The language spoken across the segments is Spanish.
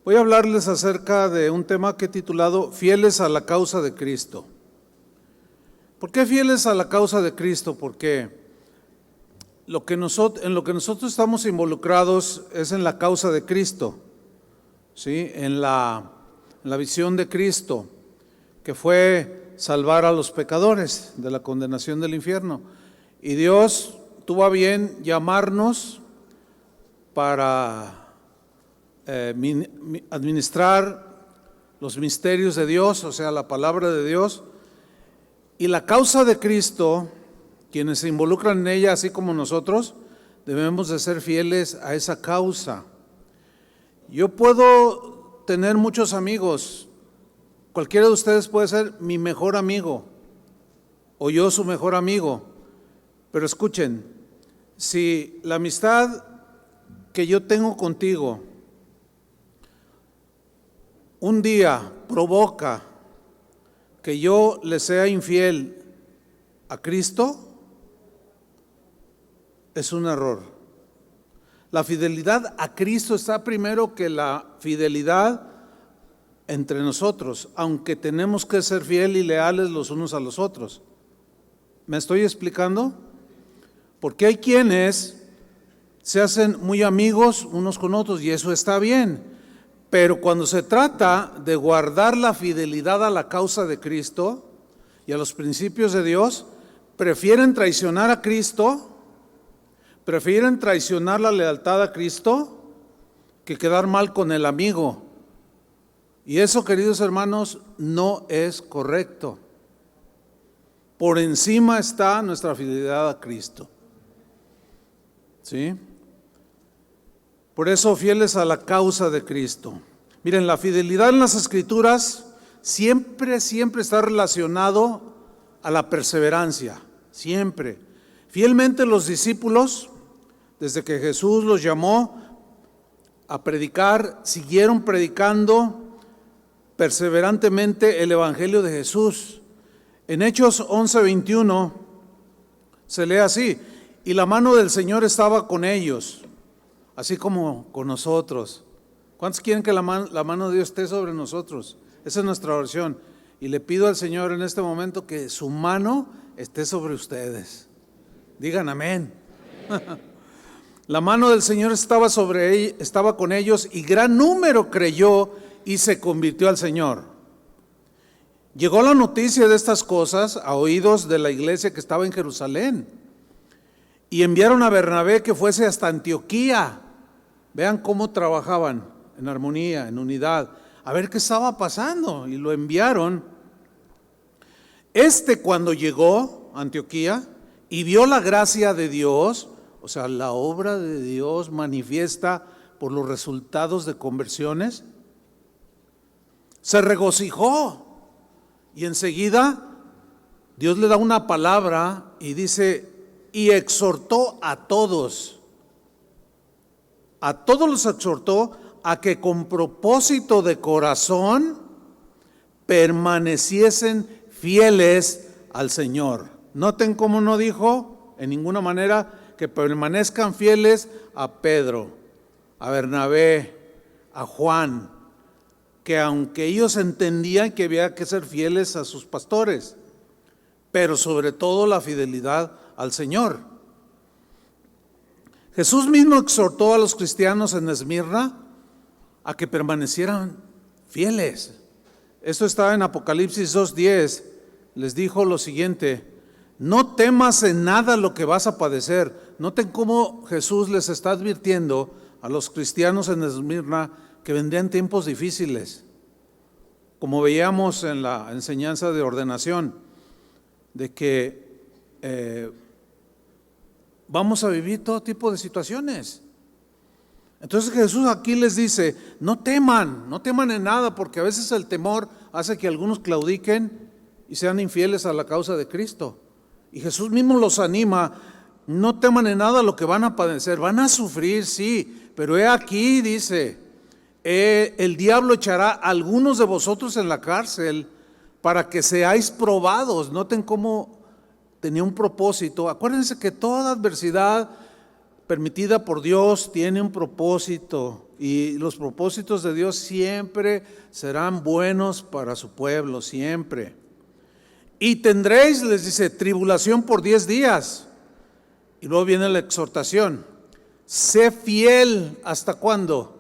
Voy a hablarles acerca de un tema que he titulado Fieles a la causa de Cristo. ¿Por qué fieles a la causa de Cristo? Porque en lo que nosotros estamos involucrados es en la causa de Cristo, ¿sí? En la visión de Cristo, que fue salvar a los pecadores de la condenación del infierno. Y Dios tuvo a bien llamarnos para administrar los misterios de Dios, o sea, la palabra de Dios. Y la causa de Cristo, quienes se involucran en ella, así como nosotros, debemos de ser fieles a esa causa. Yo puedo tener muchos amigos, cualquiera de ustedes puede ser mi mejor amigo, o yo su mejor amigo, pero escuchen, si la amistad que yo tengo contigo un día provoca que yo le sea infiel a Cristo, es un error. La fidelidad a Cristo está primero que la fidelidad entre nosotros, aunque tenemos que ser fieles y leales los unos a los otros. ¿Me estoy explicando? Porque hay quienes se hacen muy amigos unos con otros y eso está bien. Pero cuando se trata de guardar la fidelidad a la causa de Cristo y a los principios de Dios, prefieren traicionar a Cristo, prefieren traicionar la lealtad a Cristo que quedar mal con el amigo. Y eso, queridos hermanos, no es correcto. Por encima está nuestra fidelidad a Cristo. ¿Sí? Por eso, fieles a la causa de Cristo. Miren, la fidelidad en las Escrituras siempre está relacionado a la perseverancia, siempre. Fielmente los discípulos, desde que Jesús los llamó a predicar, siguieron predicando perseverantemente el Evangelio de Jesús. En Hechos 11:21 se lee así: y la mano del Señor estaba con ellos, así como con nosotros. ¿Cuántos quieren que la mano de Dios esté sobre nosotros? Esa es nuestra oración. Y le pido al Señor en este momento que su mano esté sobre ustedes. Digan amén. La mano del Señor estaba con ellos y gran número creyó y se convirtió al Señor. Llegó la noticia de estas cosas a oídos de la iglesia que estaba en Jerusalén y enviaron a Bernabé que fuese hasta Antioquía. Vean cómo trabajaban en armonía, en unidad, a ver qué estaba pasando, y lo enviaron. Cuando llegó a Antioquía y vio la gracia de Dios, o sea, la obra de Dios manifiesta por los resultados de conversiones, se regocijó y enseguida Dios le da una palabra y dice: y exhortó a todos los exhortó a que con propósito de corazón permaneciesen fieles al Señor. Noten cómo no dijo en ninguna manera que permanezcan fieles a Pedro, a Bernabé, a Juan, que aunque ellos entendían que había que ser fieles a sus pastores, pero sobre todo la fidelidad al Señor. Jesús mismo exhortó a los cristianos en Esmirna a que permanecieran fieles. Esto está en Apocalipsis 2:10. Les dijo lo siguiente: no temas en nada lo que vas a padecer. Noten cómo Jesús les está advirtiendo a los cristianos en Esmirna que vendrían tiempos difíciles, como veíamos en la enseñanza de ordenación, de que vamos a vivir todo tipo de situaciones. Entonces Jesús aquí les dice: no teman en nada, porque a veces el temor hace que algunos claudiquen y sean infieles a la causa de Cristo. Y Jesús mismo los anima: no teman en nada lo que van a padecer, van a sufrir, sí, pero he aquí, dice, el diablo echará a algunos de vosotros en la cárcel para que seáis probados. Noten cómo tenía un propósito. Acuérdense que toda adversidad permitida por Dios tiene un propósito, y los propósitos de Dios siempre serán buenos para su pueblo, siempre. Y tendréis, les dice, tribulación por 10 días. Y luego viene la exhortación. Sé fiel, ¿hasta cuándo?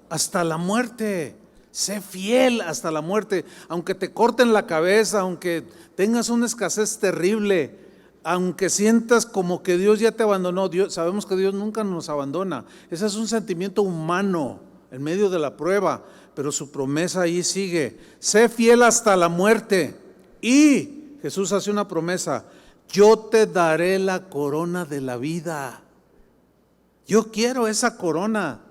Hasta la muerte. Sé fiel hasta la muerte. Aunque te corten la cabeza, aunque tengas una escasez terrible, aunque sientas como que Dios ya te abandonó. Sabemos que Dios nunca nos abandona. Ese es un sentimiento humano en medio de la prueba, pero su promesa ahí sigue. Sé fiel hasta la muerte. Y Jesús hace una promesa: yo te daré la corona de la vida. Yo quiero esa corona.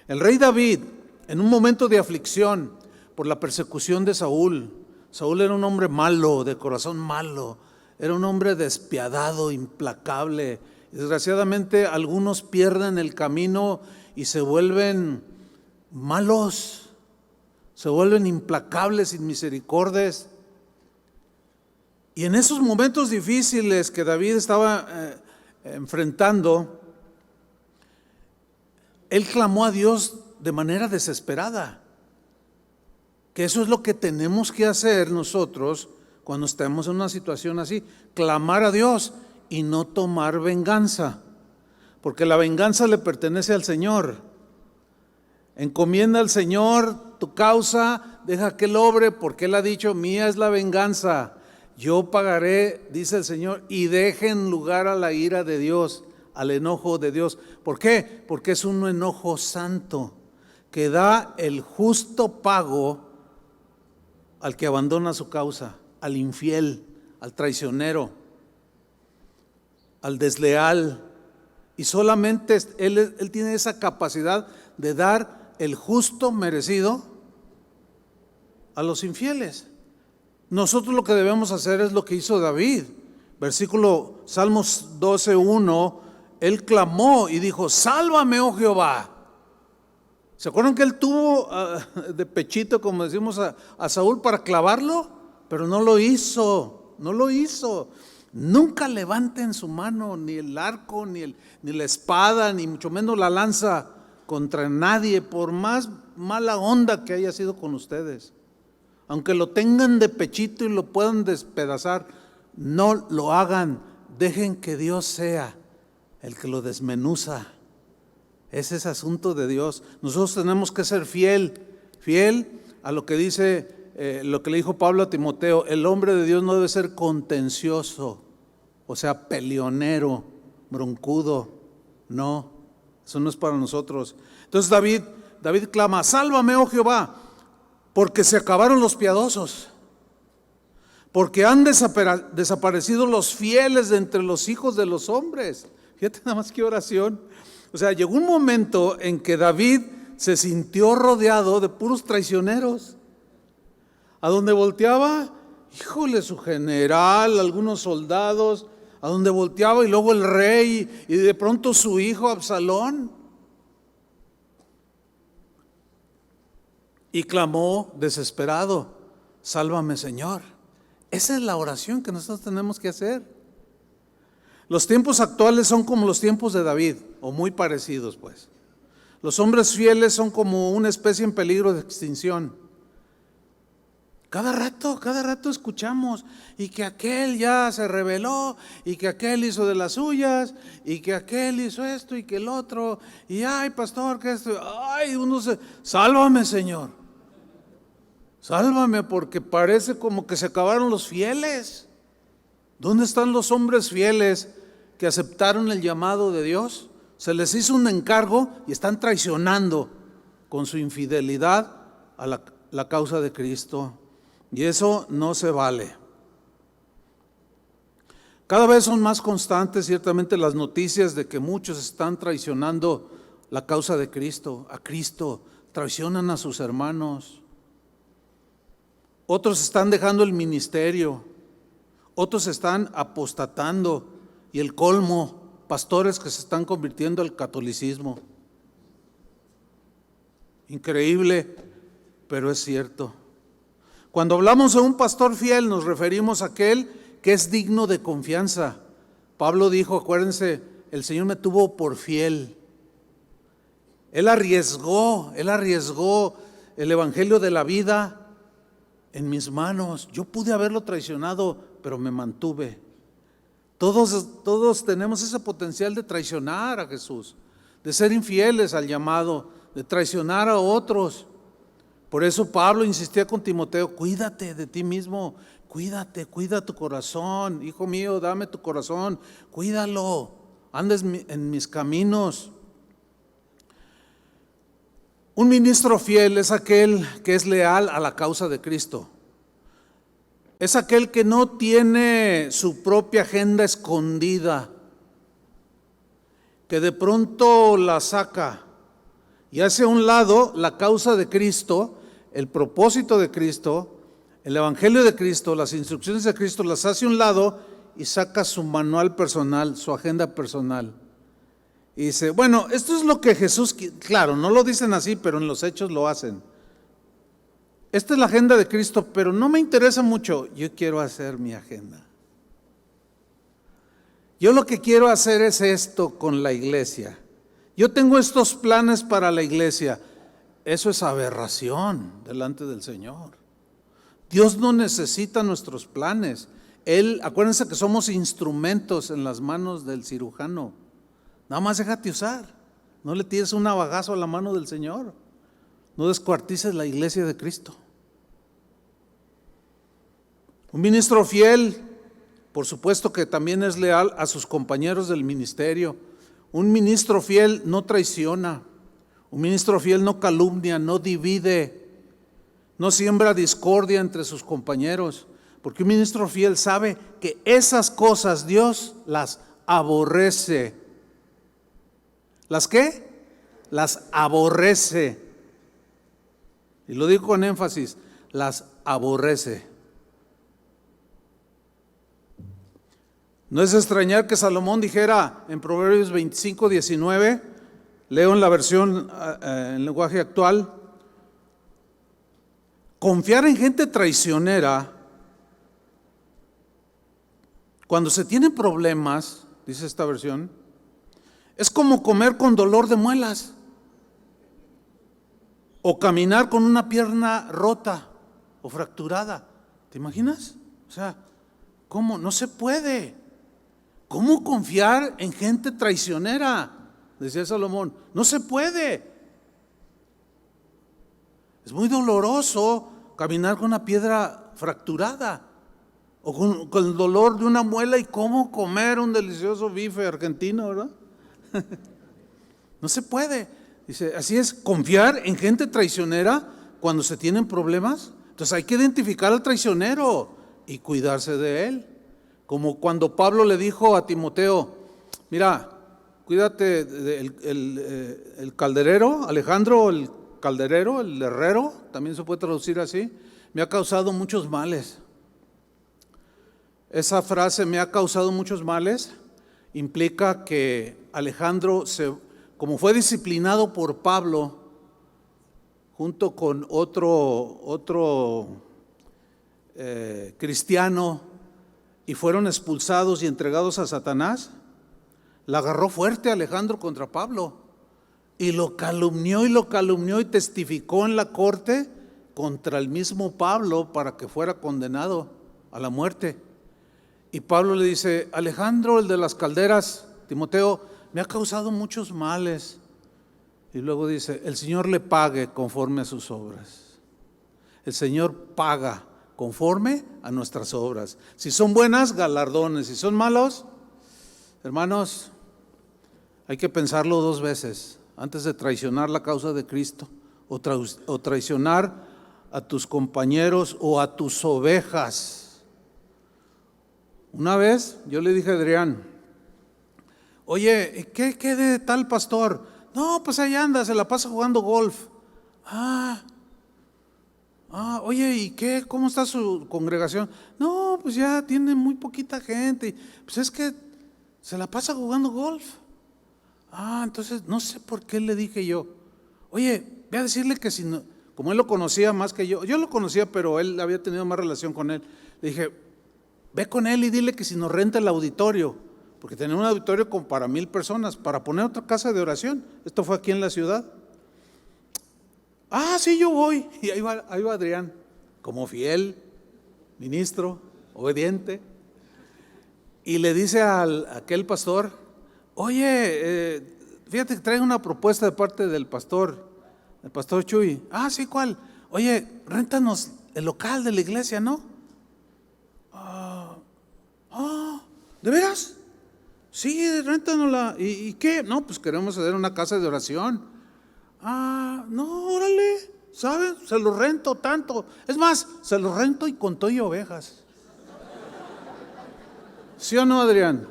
El rey David, en un momento de aflicción por la persecución de Saúl. Saúl era un hombre malo, de corazón malo. Era un hombre despiadado, implacable. Desgraciadamente algunos pierden el camino y se vuelven malos, se vuelven implacables, sin misericordias. Y en esos momentos difíciles que David estaba enfrentando, él clamó a Dios de manera desesperada. Que eso es lo que tenemos que hacer nosotros cuando estemos en una situación así: clamar a Dios y no tomar venganza, porque la venganza le pertenece al Señor. Encomienda al Señor tu causa, deja que Él obre, porque Él ha dicho: mía es la venganza, yo pagaré, dice el Señor. Y dejen lugar a la ira de Dios, al enojo de Dios. ¿Por qué? Porque es un enojo santo que da el justo pago al que abandona su causa, al infiel, al traicionero, al desleal. Y solamente Él tiene esa capacidad de dar el justo merecido a los infieles. Nosotros lo que debemos hacer es lo que hizo David. Versículo Salmos 12:1, él clamó y dijo: sálvame, oh Jehová. ¿Se acuerdan que él tuvo de pechito, como decimos, a Saúl para clavarlo? Pero no lo hizo, no lo hizo. Nunca levanten su mano, ni el arco, ni la espada, ni mucho menos la lanza contra nadie, por más mala onda que haya sido con ustedes. Aunque lo tengan de pechito y lo puedan despedazar, no lo hagan. Dejen que Dios sea el que lo desmenuza. Ese es asunto de Dios. Nosotros tenemos que ser fiel a lo que dice, lo que le dijo Pablo a Timoteo: el hombre de Dios no debe ser contencioso, o sea, peleonero, broncudo. No, eso no es para nosotros. Entonces David clama: sálvame, oh Jehová, porque se acabaron los piadosos, porque han desaparecido los fieles de entre los hijos de los hombres. Fíjate nada más qué oración. O sea, llegó un momento en que David se sintió rodeado de puros traicioneros. A donde volteaba, híjole, su general, algunos soldados, a donde volteaba, y luego el rey, y de pronto su hijo Absalón. Y clamó desesperado: sálvame, Señor. Esa es la oración que nosotros tenemos que hacer. Los tiempos actuales son como los tiempos de David, o muy parecidos, pues. Los hombres fieles son como una especie en peligro de extinción. Cada rato escuchamos: y que aquel ya se rebeló, y que aquel hizo de las suyas, y que aquel hizo esto, y que el otro, y ay, pastor, que esto, ay, sálvame, Señor. Sálvame, porque parece como que se acabaron los fieles. ¿Dónde están los hombres fieles que aceptaron el llamado de Dios? Se les hizo un encargo y están traicionando con su infidelidad a la causa de Cristo. Y eso no se vale. Cada vez son más constantes, ciertamente, las noticias de que muchos están traicionando la causa de Cristo, a Cristo. Traicionan a sus hermanos. Otros están dejando el ministerio. Otros están apostatando. Y el colmo, pastores que se están convirtiendo al catolicismo. Increíble, pero es cierto. Cuando hablamos de un pastor fiel, nos referimos a aquel que es digno de confianza. Pablo dijo, acuérdense, el Señor me tuvo por fiel. Él arriesgó el evangelio de la vida en mis manos. Yo pude haberlo traicionado, pero me mantuve. Todos tenemos ese potencial de traicionar a Jesús, de ser infieles al llamado, de traicionar a otros. Por eso Pablo insistía con Timoteo: cuídate de ti mismo, cuida tu corazón, hijo mío, dame tu corazón, cuídalo, andes en mis caminos. Un ministro fiel es aquel que es leal a la causa de Cristo. Es aquel que no tiene su propia agenda escondida, que de pronto la saca y hace a un lado la causa de Cristo, el propósito de Cristo, el evangelio de Cristo, las instrucciones de Cristo, las hace a un lado y saca su manual personal, su agenda personal. Y dice, bueno, esto es lo que Jesús, claro, no lo dicen así, pero en los hechos lo hacen. Esta es la agenda de Cristo, pero no me interesa mucho. Yo quiero hacer mi agenda. Yo lo que quiero hacer es esto con la iglesia. Yo tengo estos planes para la iglesia. Eso es aberración delante del Señor. Dios no necesita nuestros planes. Acuérdense que somos instrumentos en las manos del cirujano. Nada más déjate usar. No le tires un navajazo a la mano del Señor. No descuartices la iglesia de Cristo. Un ministro fiel, por supuesto que también es leal a sus compañeros del ministerio. Un ministro fiel no traiciona. Un ministro fiel no calumnia, no divide, no siembra discordia entre sus compañeros. Porque un ministro fiel sabe que esas cosas Dios las aborrece. ¿Las qué? Las aborrece. Y lo digo con énfasis, las aborrece. No es extrañar que Salomón dijera en Proverbios 25:19, leo en la versión en lenguaje actual: confiar en gente traicionera, cuando se tienen problemas, dice esta versión, es como comer con dolor de muelas o caminar con una pierna rota o fracturada. ¿Te imaginas? O sea, ¿cómo? No se puede. ¿Cómo confiar en gente traicionera? Decía Salomón, no se puede. Es muy doloroso caminar con una piedra fracturada o con el dolor de una muela, y cómo comer un delicioso bife argentino, ¿verdad? No se puede. Dice, así es, confiar en gente traicionera cuando se tienen problemas. Entonces hay que identificar al traicionero y cuidarse de él. Como cuando Pablo le dijo a Timoteo: mira, cuídate del calderero, Alejandro el calderero, el herrero, también se puede traducir así, me ha causado muchos males. Esa frase, me ha causado muchos males, implica que Alejandro, como fue disciplinado por Pablo, junto con otro cristiano, y fueron expulsados y entregados a Satanás, la agarró fuerte Alejandro contra Pablo, y lo calumnió y testificó en la corte contra el mismo Pablo para que fuera condenado a la muerte. Y Pablo le dice: Alejandro, el de las calderas, Timoteo, me ha causado muchos males. Y luego dice: el Señor le pague conforme a sus obras. El Señor paga conforme a nuestras obras. Si son buenas, galardones. Si son malos, hermanos, hay que pensarlo dos veces antes de traicionar la causa de Cristo o traicionar a tus compañeros o a tus ovejas. Una vez yo le dije a Adrián: oye, ¿qué de tal pastor? No, pues ahí anda, se la pasa jugando golf. Oye, ¿y qué? ¿Cómo está su congregación? No, pues ya tiene muy poquita gente. Pues es que se la pasa jugando golf. Entonces no sé por qué le dije yo: oye, voy a decirle que si no, como él lo conocía más que yo lo conocía, pero él había tenido más relación con él. Le dije: ve con él y dile que si nos renta el auditorio porque tenía un auditorio como para 1,000 personas, para poner otra casa de oración. Esto fue aquí en la ciudad. Ah, sí, yo voy. Y ahí va Adrián, como fiel ministro, obediente. Y le dice a aquel pastor: oye, fíjate que traigo una propuesta de parte del pastor Chuy. Ah, sí, ¿cuál? Oye, réntanos el local de la iglesia, ¿no? ¿De veras? Sí, réntanosla. ¿Y qué? No, pues queremos hacer una casa de oración. No, órale, ¿saben? Se lo rento tanto. Es más, se lo rento y con todo y ovejas. ¿Sí o no, Adrián?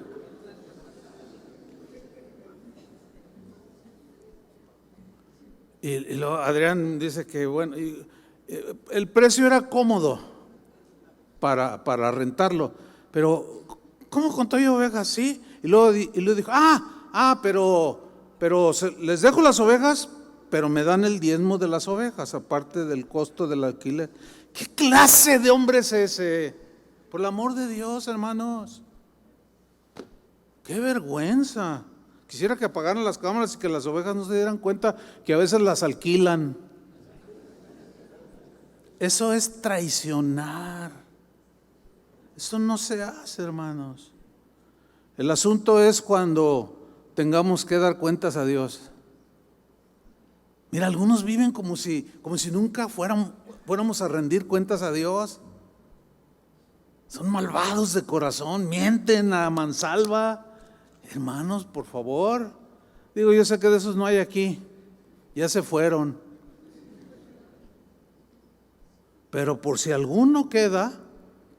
Y luego Adrián dice que bueno, el precio era cómodo para rentarlo, pero ¿cómo con todo y ovejas? Sí. Y luego dijo: pero les dejo las ovejas, pero me dan el diezmo de las ovejas, aparte del costo del alquiler. ¿Qué clase de hombre es ese? Por el amor de Dios, hermanos. ¡Qué vergüenza! Quisiera que apagaran las cámaras y que las ovejas no se dieran cuenta que a veces las alquilan. Eso es traicionar. Eso no se hace, hermanos. El asunto es cuando tengamos que dar cuentas a Dios. Mira, algunos viven como si nunca fuéramos a rendir cuentas a Dios. Son malvados de corazón, mienten a mansalva. Hermanos, por favor. Digo, yo sé que de esos no hay aquí, ya se fueron. Pero por si alguno queda,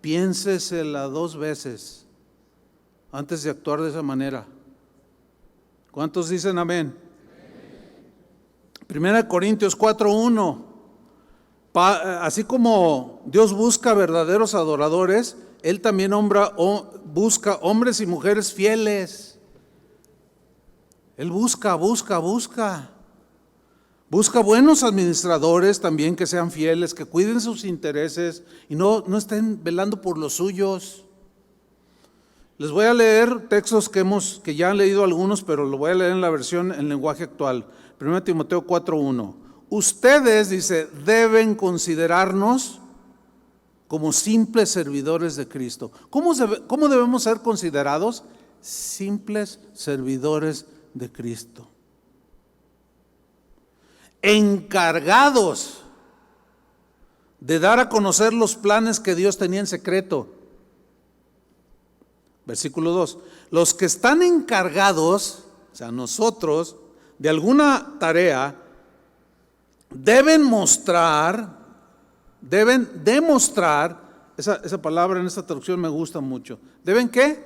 piénsesela 2 veces antes de actuar de esa manera. ¿Cuántos dicen amén? 1 Corintios 4:1. Así como Dios busca verdaderos adoradores, Él también busca hombres y mujeres fieles. Él busca buenos administradores también que sean fieles, que cuiden sus intereses y no estén velando por los suyos. Les voy a leer textos que ya han leído algunos, pero lo voy a leer en la versión en lenguaje actual. 1 Timoteo 4:1. Ustedes, dice, deben considerarnos como simples servidores de Cristo. ¿Cómo debemos ser considerados? Simples servidores de Cristo. Encargados de dar a conocer los planes que Dios tenía en secreto. Versículo 2. Los que están encargados, o sea, nosotros, de alguna tarea, deben demostrar, esa palabra en esta traducción me gusta mucho. ¿Deben qué?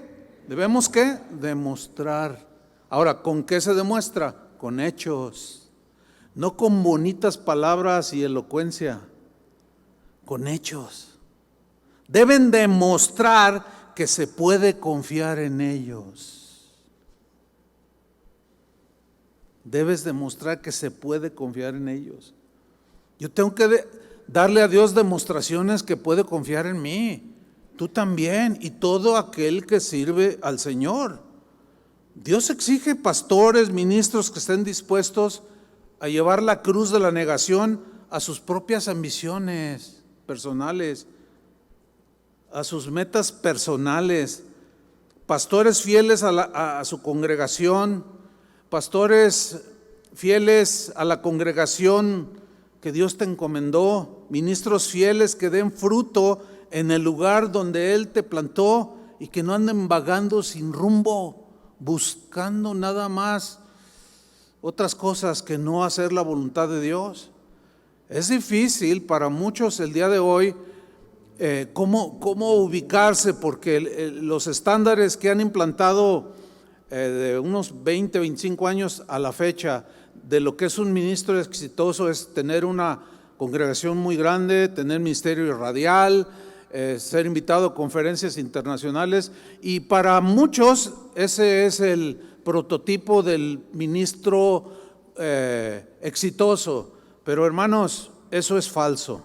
Debemos qué? Demostrar. Ahora, ¿con qué se demuestra? Con hechos. No con bonitas palabras y elocuencia, con hechos. Deben demostrar que se puede confiar en ellos. Debes demostrar que se puede confiar en ellos. Yo tengo que darle a Dios demostraciones que puede confiar en mí. Tú también, y todo aquel que sirve al Señor. Dios exige pastores, ministros que estén dispuestos a llevar la cruz de la negación a sus propias ambiciones personales, a sus metas personales, pastores fieles a su congregación, pastores fieles a la congregación que Dios te encomendó, ministros fieles que den fruto en el lugar donde Él te plantó y que no anden vagando sin rumbo, buscando nada más otras cosas que no hacer la voluntad de Dios. Es difícil para muchos el día de hoy cómo ubicarse, porque los estándares que han implantado de unos 20, 25 años a la fecha de lo que es un ministro exitoso es tener una congregación muy grande, tener ministerio radial, ser invitado a conferencias internacionales, y para muchos ese es el prototipo del ministro exitoso. Pero hermanos, eso es falso.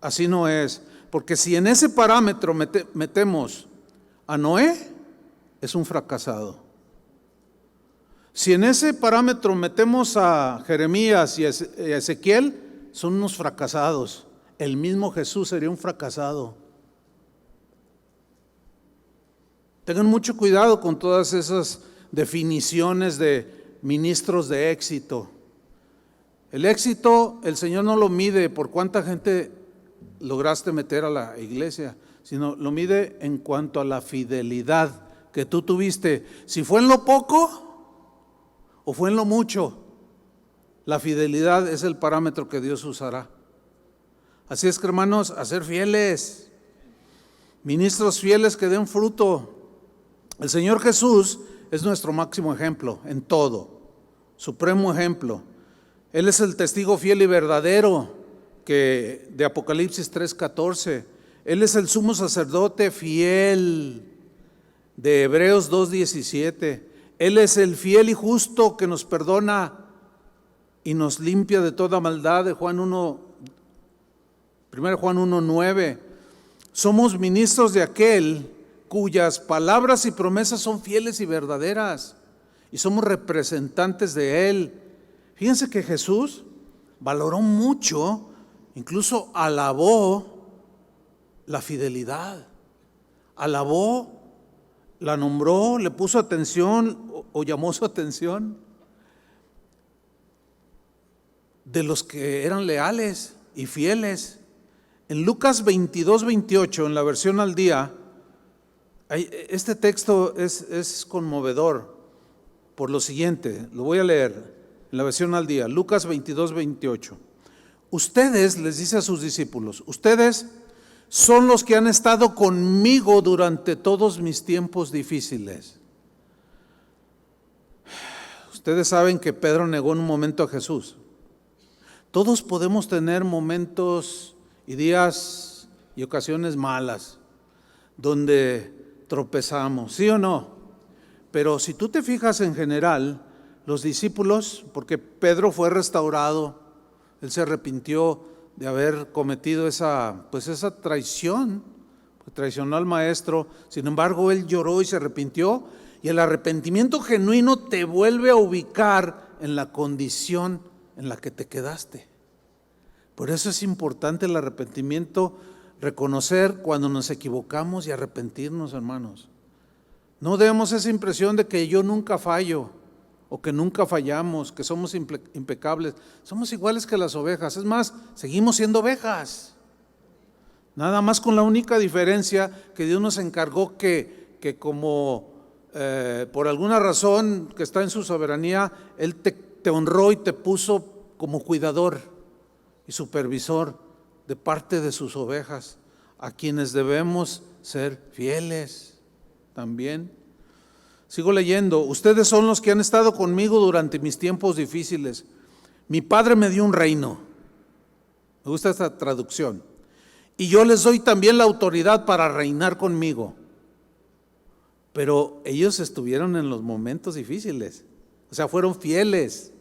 Así no es, porque si en ese parámetro metemos a Noé, es un fracasado. Si en ese parámetro metemos a Jeremías y a Ezequiel, son unos fracasados. El mismo Jesús sería un fracasado. Tengan mucho cuidado con todas esas definiciones de ministros de éxito. El éxito, el Señor no lo mide por cuánta gente lograste meter a la iglesia, sino lo mide en cuanto a la fidelidad que tú tuviste. Si fue en lo poco o fue en lo mucho, la fidelidad es el parámetro que Dios usará. Así es que, hermanos, a ser fieles, ministros fieles que den fruto. El Señor Jesús es nuestro máximo ejemplo en todo, supremo ejemplo. Él es el testigo fiel y verdadero de Apocalipsis 3:14. Él es el sumo sacerdote fiel de Hebreos 2:17. Él es el fiel y justo que nos perdona y nos limpia de toda maldad, de 1 Juan 1:9. Somos ministros de aquel cuyas palabras y promesas son fieles y verdaderas, y somos representantes de Él. Fíjense que Jesús valoró mucho, incluso alabó la fidelidad, alabó, la nombró, le puso atención o llamó su atención de los que eran leales y fieles. En Lucas 22:28, en la versión al día, este texto es conmovedor por lo siguiente, lo voy a leer en la versión al día, Lucas 22:28. Ustedes, les dice a sus discípulos, ustedes son los que han estado conmigo durante todos mis tiempos difíciles. Ustedes saben que Pedro negó en un momento a Jesús. Todos podemos tener momentos y días y ocasiones malas donde tropezamos, ¿sí o no? Pero si tú te fijas en general, los discípulos, porque Pedro fue restaurado, él se arrepintió de haber cometido esa traición, traicionó al maestro. Sin embargo, él lloró y se arrepintió, y el arrepentimiento genuino te vuelve a ubicar en la condición en la que te quedaste. Por eso es importante el arrepentimiento, reconocer cuando nos equivocamos y arrepentirnos, hermanos. No demos esa impresión de que yo nunca fallo o que nunca fallamos, que somos impecables. Somos iguales que las ovejas. Es más, seguimos siendo ovejas. Nada más con la única diferencia que Dios nos encargó que como por alguna razón que está en su soberanía, Él te honró y te puso como cuidador y supervisor de parte de sus ovejas, a quienes debemos ser fieles también. Sigo leyendo. Ustedes son los que han estado conmigo durante mis tiempos difíciles. Mi Padre me dio un reino. Me gusta esta traducción. Y yo les doy también la autoridad para reinar conmigo. Pero ellos estuvieron en los momentos difíciles. O sea, fueron fieles.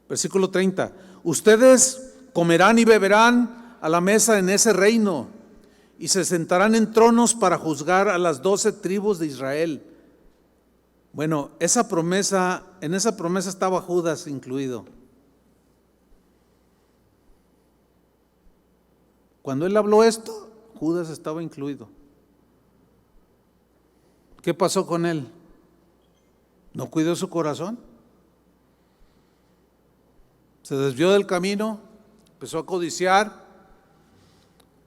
Versículo 30. Ustedes comerán y beberán a la mesa en ese reino y se sentarán en tronos para juzgar a las 12 tribus de Israel. Bueno, en esa promesa estaba Judas incluido. Cuando él habló esto, Judas estaba incluido. ¿Qué pasó con él? ¿No cuidó su corazón? Se desvió del camino, empezó a codiciar.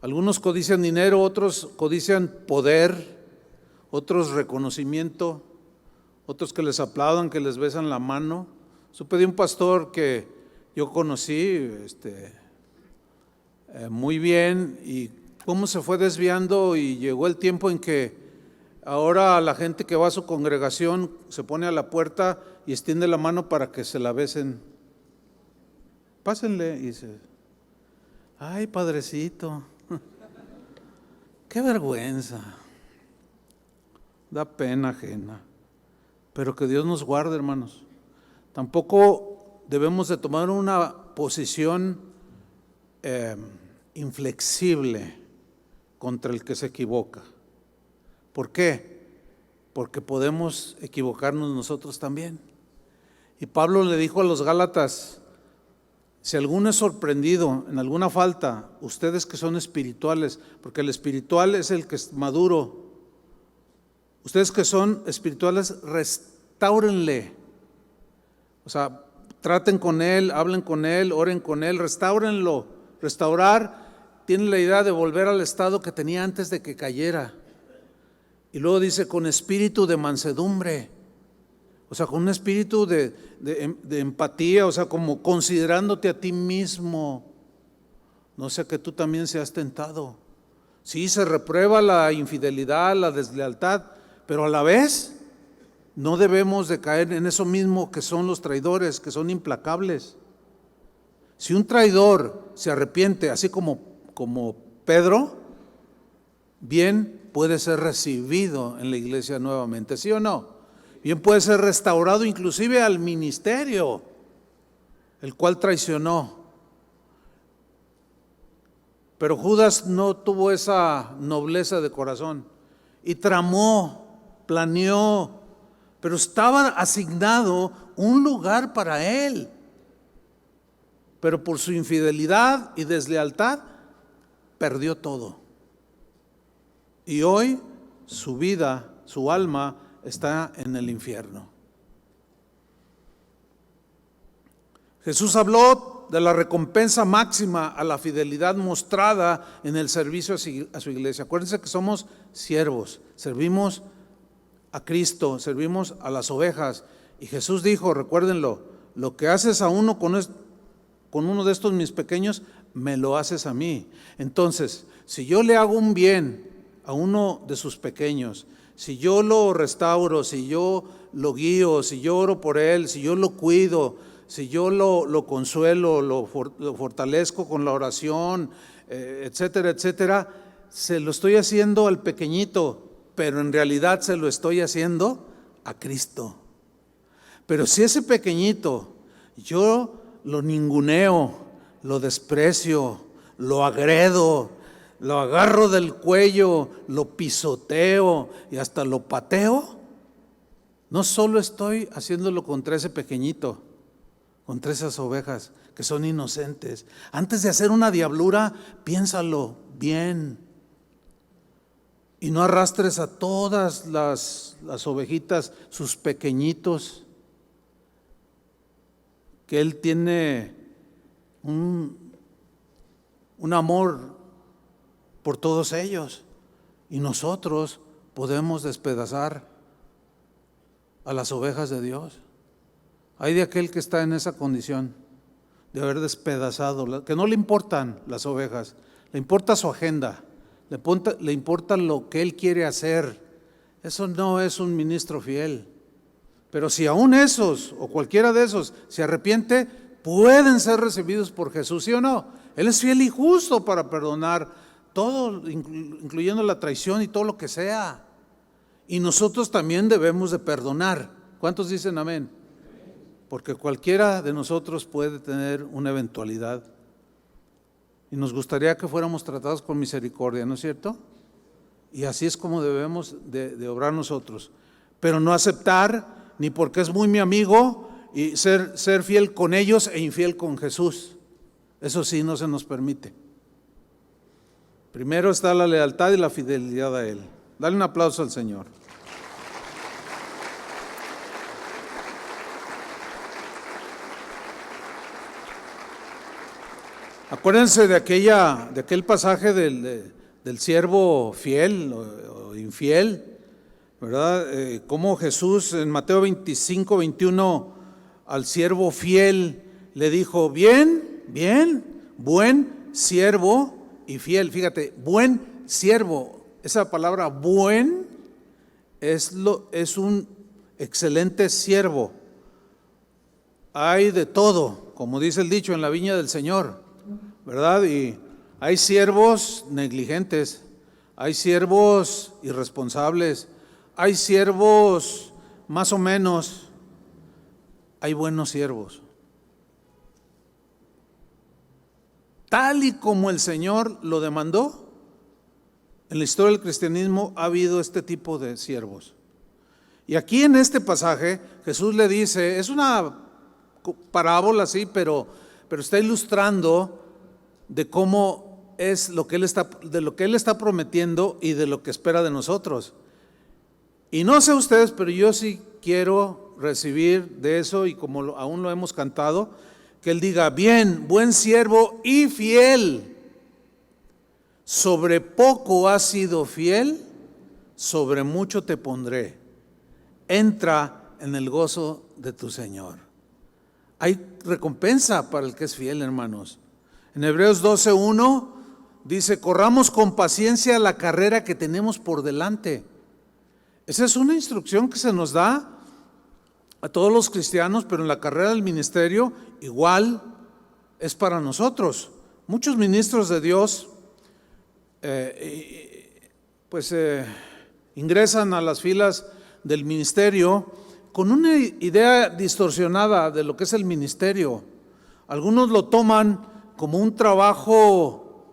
Algunos codician dinero, otros codician poder, otros reconocimiento, otros que les aplaudan, que les besan la mano. Supe de un pastor que yo conocí muy bien, y cómo se fue desviando, y llegó el tiempo en que ahora la gente que va a su congregación se pone a la puerta y extiende la mano para que se la besen. Pásenle, y dice, ay, padrecito, qué vergüenza, da pena ajena. Pero que Dios nos guarde, hermanos. Tampoco debemos de tomar una posición inflexible contra el que se equivoca. ¿Por qué? porque podemos equivocarnos nosotros también. Y Pablo le dijo a los Gálatas: si alguno es sorprendido en alguna falta, ustedes que son espirituales, porque el espiritual es el que es maduro, ustedes que son espirituales, restáurenle. O sea, traten con él, hablen con él, oren con él, restáurenlo. Restaurar tiene la idea de volver al estado que tenía antes de que cayera. Y luego dice, con espíritu de mansedumbre. O sea, con un espíritu de empatía, o sea, como considerándote a ti mismo. No sea que tú también seas tentado. Sí, se reprueba la infidelidad, la deslealtad, pero a la vez no debemos de caer en eso mismo que son los traidores, que son implacables. Si un traidor se arrepiente, así como Pedro, bien puede ser recibido en la iglesia nuevamente, ¿sí o no? Bien puede ser restaurado inclusive al ministerio, el cual traicionó. Pero Judas no tuvo esa nobleza de corazón y tramó, planeó, pero estaba asignado un lugar para él. Pero por su infidelidad y deslealtad perdió todo. Y hoy su vida, su alma está en el infierno. Jesús habló de la recompensa máxima a la fidelidad mostrada en el servicio a su iglesia. Acuérdense que somos siervos, servimos a Cristo, servimos a las ovejas. Y Jesús dijo, recuérdenlo, lo que haces a uno con uno de estos mis pequeños, me lo haces a mí. Entonces, si yo le hago un bien a uno de sus pequeños, si yo lo restauro, si yo lo guío, si yo oro por él, si yo lo cuido, si yo lo consuelo, lo fortalezco con la oración, etcétera, etcétera, se lo estoy haciendo al pequeñito, pero en realidad se lo estoy haciendo a Cristo. Pero si ese pequeñito yo lo ninguneo, lo desprecio, lo agredo, lo agarro del cuello, lo pisoteo y hasta lo pateo, no solo estoy haciéndolo contra ese pequeñito, contra esas ovejas que son inocentes. Antes de hacer una diablura, piénsalo bien y no arrastres a todas las ovejitas, sus pequeñitos, que Él tiene un amor por todos ellos, y nosotros podemos despedazar a las ovejas de Dios. Hay de aquel que está en esa condición de haber despedazado, que no le importan las ovejas, le importa su agenda, le importa lo que él quiere hacer. Eso no es un ministro fiel. Pero si aún esos o cualquiera de esos se arrepiente, pueden ser recibidos por Jesús, ¿sí o no? Él es fiel y justo para perdonar todo, incluyendo la traición y todo lo que sea. Y nosotros también debemos de perdonar. ¿Cuántos dicen amén? Porque cualquiera de nosotros puede tener una eventualidad. Y nos gustaría que fuéramos tratados con misericordia, ¿no es cierto? Y así es como debemos de obrar nosotros. Pero no aceptar, ni porque es muy mi amigo, y ser fiel con ellos e infiel con Jesús. Eso sí no se nos permite. Primero está la lealtad y la fidelidad a Él. Dale un aplauso al Señor. Acuérdense de aquel pasaje del siervo fiel o infiel, ¿verdad? Cómo Jesús en Mateo 25, 21 al siervo fiel le dijo, bien, buen siervo y fiel. Fíjate, buen siervo, esa palabra buen es un excelente siervo. Hay de todo, como dice el dicho, en la viña del Señor, ¿verdad? Y hay siervos negligentes, hay siervos irresponsables, hay siervos más o menos, hay buenos siervos. Tal y como el Señor lo demandó, en la historia del cristianismo ha habido este tipo de siervos. Y aquí en este pasaje Jesús le dice, es una parábola, sí, pero está ilustrando de cómo es lo que de lo que Él está prometiendo y de lo que espera de nosotros. Y no sé ustedes, pero yo sí quiero recibir de eso, y como aún lo hemos cantado, que Él diga, bien, buen siervo y fiel, sobre poco has sido fiel, sobre mucho te pondré, entra en el gozo de tu Señor. Hay recompensa para el que es fiel, hermanos. En Hebreos 12:1 dice, corramos con paciencia la carrera que tenemos por delante. Esa es una instrucción que se nos da a todos los cristianos, pero en la carrera del ministerio igual es para nosotros. Muchos ministros de Dios ingresan a las filas del ministerio con una idea distorsionada de lo que es el ministerio. Algunos lo toman como un trabajo,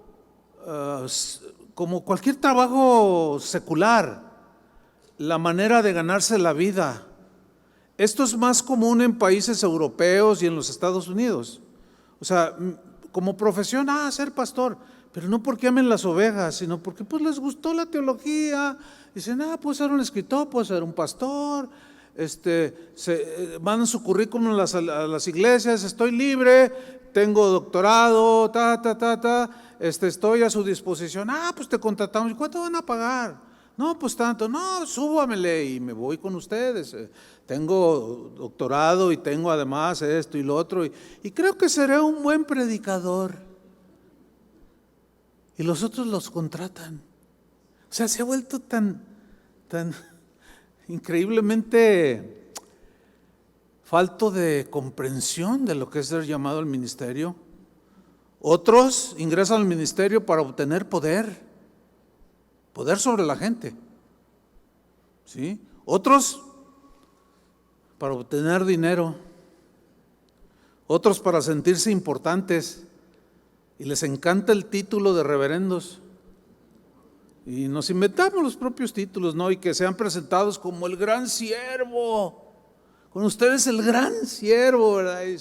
como cualquier trabajo secular, la manera de ganarse la vida. Esto es más común en países europeos y en los Estados Unidos. O sea, como profesión, ser pastor, pero no porque amen las ovejas, sino porque pues les gustó la teología. Dicen, puede ser un escritor, puede ser un pastor. Mandan su currículum a las iglesias, estoy libre, tengo doctorado, estoy a su disposición. Pues te contratamos. ¿Y cuánto van a pagar? No, pues tanto. No, súbamele y me voy con ustedes. Tengo doctorado y tengo además esto y lo otro. Y creo que seré un buen predicador. Y los otros los contratan. O sea, se ha vuelto tan increíblemente falto de comprensión de lo que es ser llamado al ministerio. Otros ingresan al ministerio para obtener poder sobre la gente, ¿sí? Otros para obtener dinero, otros para sentirse importantes, y les encanta el título de reverendos. Y nos inventamos los propios títulos, ¿no? Y que sean presentados como el gran siervo. Con ustedes el gran siervo, ¿verdad? Y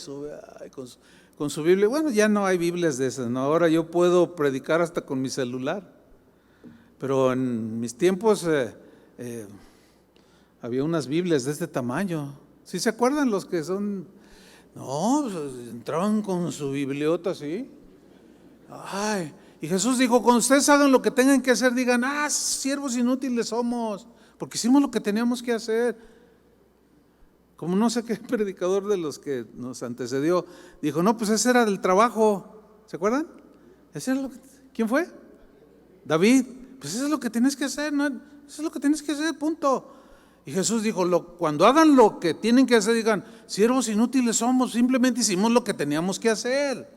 con su Biblia. Bueno, ya no hay Biblias de esas, ¿no? Ahora yo puedo predicar hasta con mi celular. Pero en mis tiempos había unas Biblias de este tamaño. ¿Sí se acuerdan los que son? No, entraban con su bibliota así. Y Jesús dijo, cuando ustedes hagan lo que tengan que hacer, digan, siervos inútiles somos, porque hicimos lo que teníamos que hacer. Como no sé qué predicador de los que nos antecedió dijo, no, pues ese era del trabajo. ¿Se acuerdan? ¿Quién fue? David. Pues eso es lo que tienes que hacer, ¿no? Eso es lo que tienes que hacer, punto. Y Jesús dijo, cuando hagan lo que tienen que hacer, digan, siervos inútiles somos, simplemente hicimos lo que teníamos que hacer.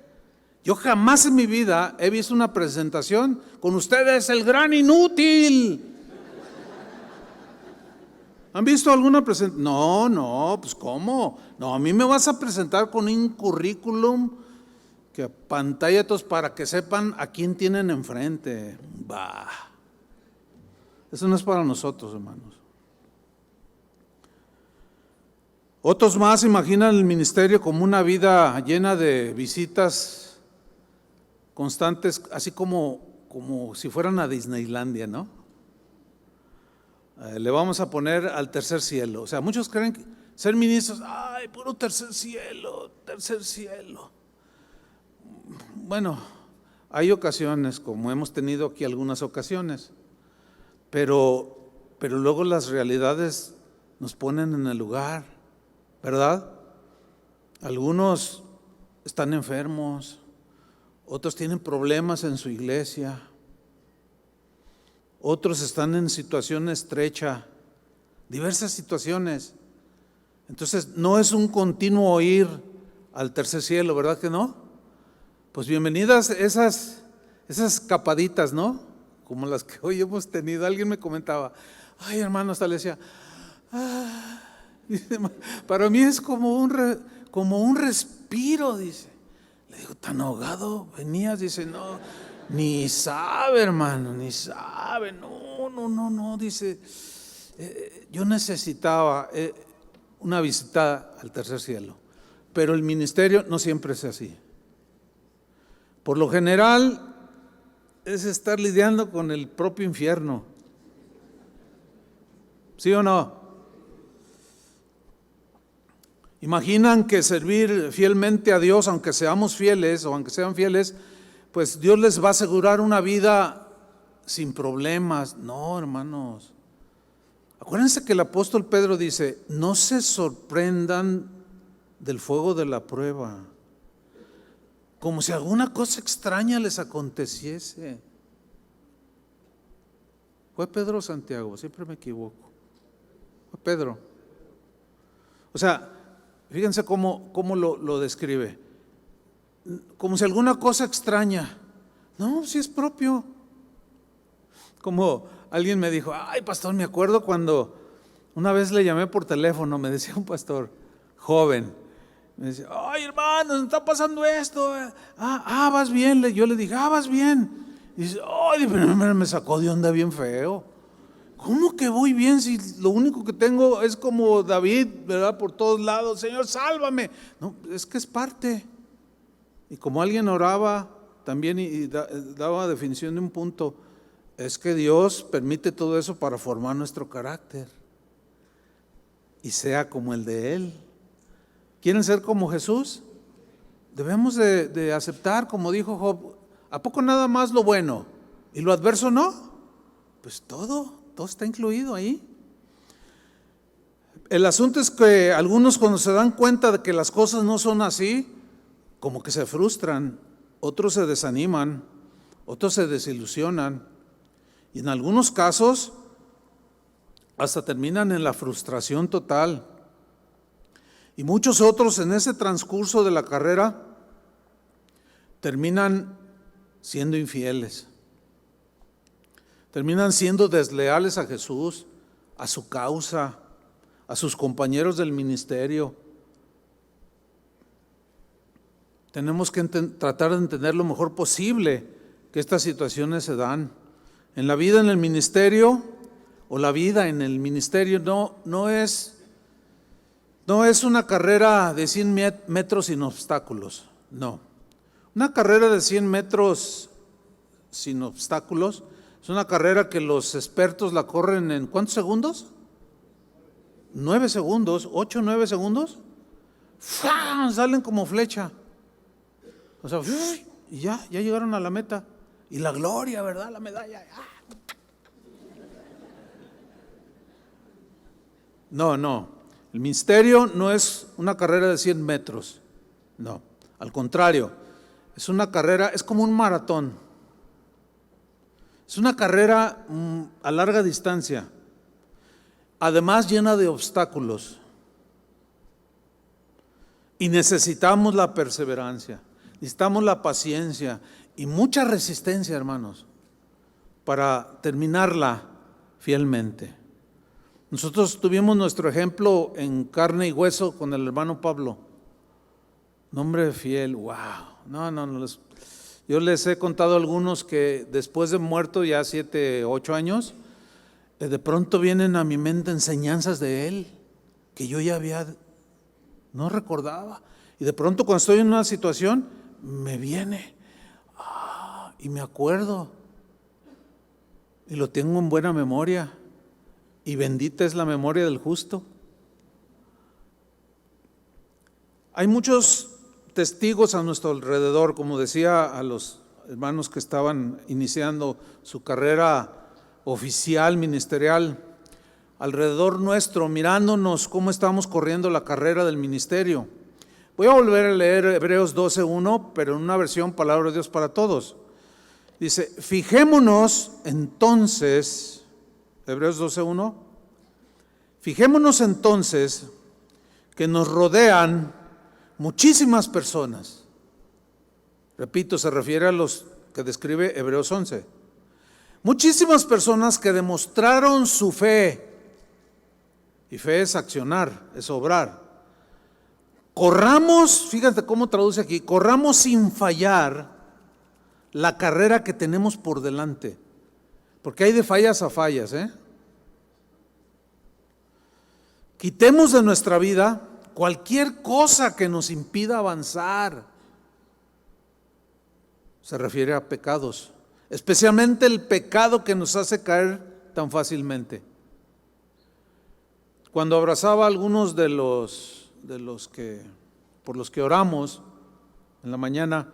Yo jamás en mi vida he visto una presentación con ustedes, el gran inútil. ¿Han visto alguna presentación? No, pues ¿cómo? No, a mí me vas a presentar con un currículum que pantalla todos para que sepan a quién tienen enfrente. Eso no es para nosotros, hermanos. Otros más imaginan el ministerio como una vida llena de visitas constantes, así como si fueran a Disneylandia, ¿no? Le vamos a poner al tercer cielo. O sea, muchos creen que ser ministros, puro tercer cielo. Bueno, hay ocasiones, como hemos tenido aquí algunas ocasiones, pero luego las realidades nos ponen en el lugar, ¿verdad? Algunos están enfermos, otros tienen problemas en su iglesia, otros están en situación estrecha, diversas situaciones. Entonces no es un continuo ir al tercer cielo, ¿verdad que no? Pues bienvenidas esas escapaditas, ¿no? Como las que hoy hemos tenido. Alguien me comentaba, hermano, hasta le decía, para mí es como un respiro, dice. Le digo, tan ahogado venías, dice, no, ni sabe, hermano, ni sabe, no, dice, yo necesitaba una visita al tercer cielo, pero el ministerio no siempre es así. Por lo general es estar lidiando con el propio infierno. ¿Sí o no? Imaginan que servir fielmente a Dios, aunque seamos fieles o aunque sean fieles, pues Dios les va a asegurar una vida sin problemas. No, hermanos. Acuérdense que el apóstol Pedro dice, no se sorprendan del fuego de la prueba, como si alguna cosa extraña les aconteciese. ¿Fue Pedro o Santiago? Siempre me equivoco. Fue Pedro. O sea, fíjense cómo lo describe. Como si alguna cosa extraña. No, si es propio. Como alguien me dijo, ay pastor, me acuerdo cuando una vez le llamé por teléfono, me decía un pastor joven, me decía, ay hermano, me está pasando esto. Vas bien. Yo le dije, vas bien. Y dice, ay, me sacó de onda bien feo. ¿Cómo que voy bien si lo único que tengo es como David, ¿verdad? Por todos lados, Señor, sálvame. No, es que es parte. Y como alguien oraba también y daba definición de un punto, es que Dios permite todo eso para formar nuestro carácter y sea como el de Él. ¿Quieren ser como Jesús? Debemos de aceptar, como dijo Job, ¿a poco nada más lo bueno y lo adverso no? Pues todo está incluido ahí. El asunto es que algunos cuando se dan cuenta de que las cosas no son así, como que se frustran, otros se desaniman, otros se desilusionan y en algunos casos hasta terminan en la frustración total. Y muchos otros en ese transcurso de la carrera terminan siendo infieles, terminan siendo desleales a Jesús, a su causa, a sus compañeros del ministerio. Tenemos que tratar de entender lo mejor posible que estas situaciones se dan. En la vida en el ministerio, o la vida en el ministerio no es una carrera de 100 metros sin obstáculos, no. Una carrera de 100 metros sin obstáculos es una carrera que los expertos la corren en ¿cuántos segundos? 9 segundos, 8, 9 segundos. ¡Fua! Salen como flecha. O sea, y ya llegaron a la meta. Y la gloria, ¿verdad? La medalla. No. El ministerio no es una carrera de 100 metros. No, al contrario. Es una carrera, es como un maratón. Es una carrera a larga distancia. Además llena de obstáculos. Y necesitamos la perseverancia, necesitamos la paciencia y mucha resistencia, hermanos, para terminarla fielmente. Nosotros tuvimos nuestro ejemplo en carne y hueso con el hermano Pablo. Nombre fiel, wow. No. Yo les he contado a algunos que después de muerto ya 7, 8 años, de pronto vienen a mi mente enseñanzas de él que yo ya no recordaba. Y de pronto cuando estoy en una situación, me viene y me acuerdo y lo tengo en buena memoria. Y bendita es la memoria del justo. Hay muchos testigos a nuestro alrededor, como decía a los hermanos que estaban iniciando su carrera oficial, ministerial, alrededor nuestro, mirándonos cómo estamos corriendo la carrera del ministerio. Voy a volver a leer Hebreos 12:1, pero en una versión Palabra de Dios para Todos. Dice, fijémonos entonces, Hebreos 12:1, fijémonos entonces que nos rodean muchísimas personas. Repito, se refiere a los que describe Hebreos 11. Muchísimas personas que demostraron su fe. Y fe es accionar, es obrar. Corramos, fíjate cómo traduce aquí, corramos sin fallar la carrera que tenemos por delante. Porque hay de fallas a fallas, Quitemos de nuestra vida cualquier cosa que nos impida avanzar. Se refiere a pecados, especialmente el pecado que nos hace caer tan fácilmente. Cuando abrazaba a algunos de los que por los que oramos en la mañana,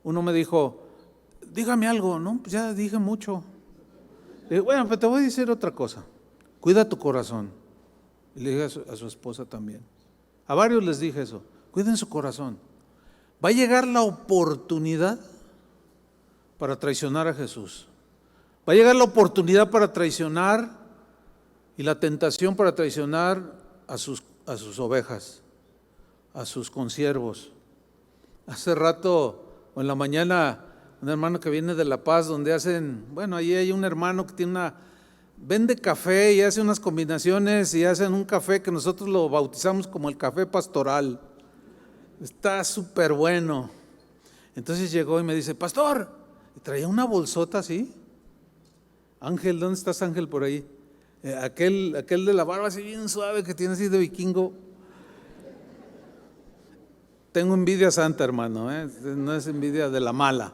uno me dijo: dígame algo. No, pues ya dije mucho. Le dije: bueno, pero te voy a decir otra cosa. Cuida tu corazón. Y le dije a su esposa también. A varios les dije eso. Cuiden su corazón. Va a llegar la oportunidad para traicionar a Jesús. Va a llegar la oportunidad para traicionar y la tentación para traicionar a sus ovejas, a sus consiervos. Hace rato, o en la mañana, un hermano que viene de La Paz, donde hacen, bueno, ahí hay un hermano que tiene vende café y hace unas combinaciones y hacen un café que nosotros lo bautizamos como el café pastoral. Está súper bueno. Entonces llegó y me dice: pastor, y traía una bolsota así. Ángel, ¿dónde estás, Ángel? Por ahí. Aquel de la barba así bien suave que tiene así de vikingo. Tengo envidia santa, hermano, no es envidia de la mala.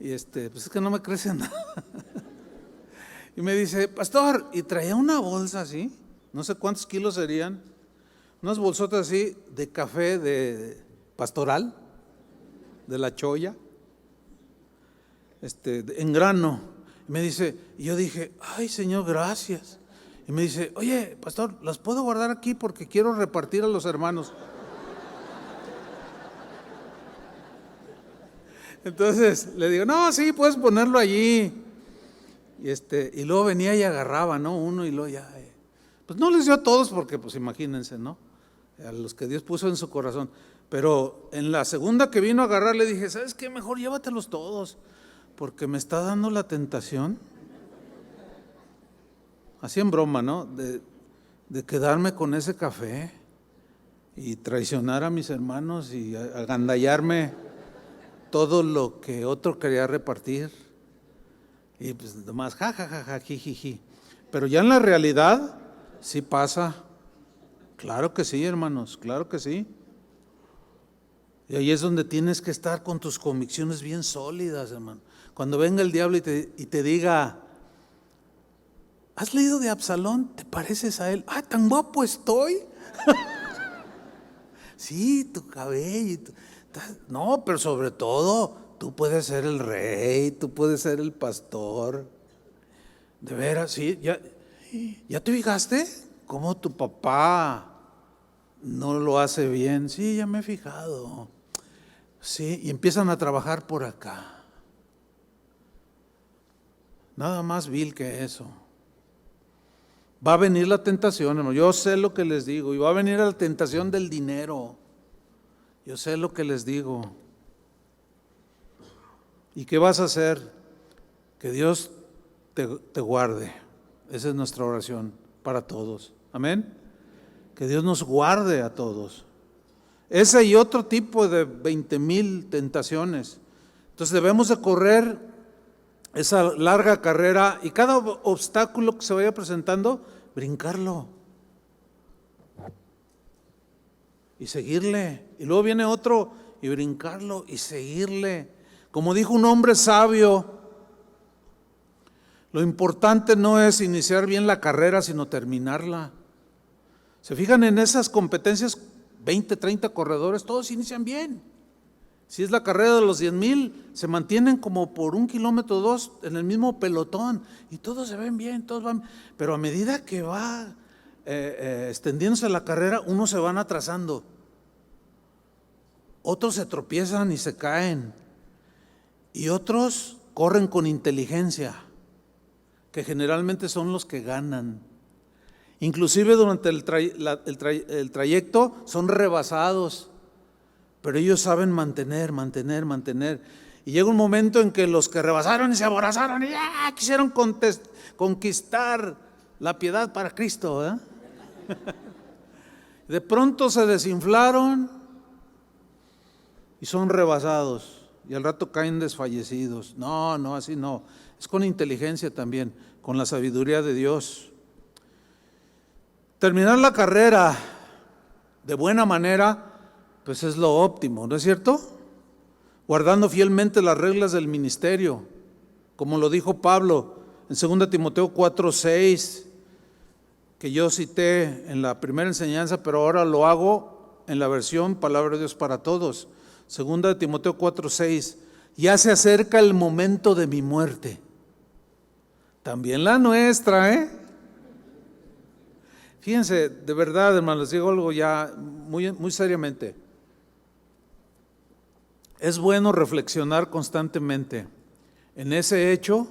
Y pues es que no me crece nada. Y me dice: pastor, y traía una bolsa así, no sé cuántos kilos serían, unas bolsotas así de café de pastoral, de la cholla, en grano. Y me dice, y yo dije: ay, Señor, gracias. Y me dice: oye, pastor, ¿las puedo guardar aquí porque quiero repartir a los hermanos? Entonces le digo: no, sí, puedes ponerlo allí. Y luego venía y agarraba, ¿no? Uno y luego ya. Pues no les dio a todos porque, pues imagínense, ¿no? A los que Dios puso en su corazón. Pero en la segunda que vino a agarrar le dije: ¿sabes qué? Mejor llévatelos todos, porque me está dando la tentación, así en broma, ¿no? De quedarme con ese café y traicionar a mis hermanos y agandallarme todo lo que otro quería repartir. Y pues nomás jijiji. Pero ya en la realidad sí pasa. Claro que sí, hermanos, claro que sí. Y ahí es donde tienes que estar con tus convicciones bien sólidas, hermano. Cuando venga el diablo y te diga: ¿has leído de Absalón? ¿Te pareces a él? ¡Ah, tan guapo estoy! Sí, tu cabello. No, pero sobre todo, tú puedes ser el rey, tú puedes ser el pastor. De veras, sí. ¿Ya te fijaste cómo tu papá no lo hace bien? Sí, ya me he fijado. Sí, y empiezan a trabajar por acá. Nada más vil que eso. Va a venir la tentación, hermano. Yo sé lo que les digo. Y va a venir la tentación del dinero. Yo sé lo que les digo. ¿Y qué vas a hacer? Que Dios te guarde. Esa es nuestra oración para todos. Amén. Que Dios nos guarde a todos. Ese y otro tipo de 20,000 tentaciones. Entonces debemos de correr esa larga carrera y cada obstáculo que se vaya presentando, brincarlo y seguirle. Y luego viene otro y brincarlo y seguirle. Como dijo un hombre sabio, lo importante no es iniciar bien la carrera, sino terminarla. Se fijan en esas competencias, 20, 30 corredores, todos inician bien. Si es la carrera de los 10,000, se mantienen como por 1 kilómetro o 2 en el mismo pelotón y todos se ven bien, todos van. Pero a medida que va extendiéndose la carrera, unos se van atrasando, otros se tropiezan y se caen, y otros corren con inteligencia, que generalmente son los que ganan. Inclusive durante el trayecto son rebasados, pero ellos saben mantener. Y llega un momento en que los que rebasaron y se aborazaron y quisieron conquistar la piedad para Cristo, ¿eh? De pronto se desinflaron y son rebasados y al rato caen desfallecidos. No, así no. Es con inteligencia también, con la sabiduría de Dios. Terminar la carrera de buena manera, pues es lo óptimo, ¿no es cierto? Guardando fielmente las reglas del ministerio, como lo dijo Pablo en 2 Timoteo 4:6, que yo cité en la primera enseñanza, pero ahora lo hago en la versión Palabra de Dios para Todos. 2 Timoteo 4:6, ya se acerca el momento de mi muerte. También la nuestra, ¿eh? Fíjense, de verdad, hermanos, les digo algo ya muy seriamente. Es bueno reflexionar constantemente en ese hecho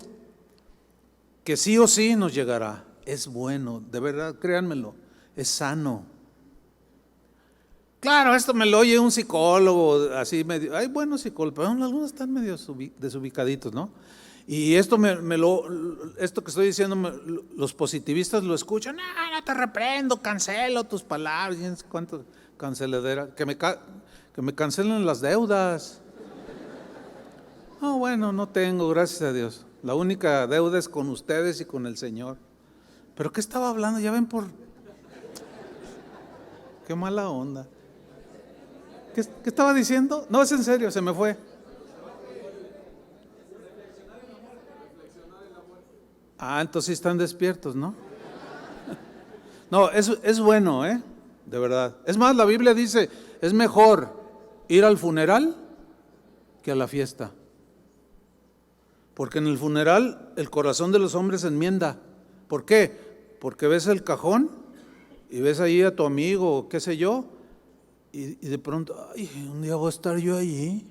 que sí o sí nos llegará. Es bueno, de verdad, créanmelo, es sano. Claro, esto me lo oye un psicólogo, así medio, hay buenos psicólogos, pero algunos están medio desubicaditos, ¿no? Y esto esto que estoy diciendo, los positivistas lo escuchan, no te reprendo, cancelo tus palabras, y no sé cuánto canceladera, que me cancelen las deudas. No, bueno, no tengo, gracias a Dios. La única deuda es con ustedes y con el Señor. ¿Pero qué estaba hablando? Ya ven qué mala onda. ¿Qué estaba diciendo? No, es en serio, se me fue. Entonces sí están despiertos, ¿no? No, es bueno, de verdad. Es más, la Biblia dice, es mejor ir al funeral que a la fiesta. Porque en el funeral el corazón de los hombres se enmienda. ¿Por qué? Porque ves el cajón y ves ahí a tu amigo, qué sé yo, y de pronto, ay, un día voy a estar yo allí.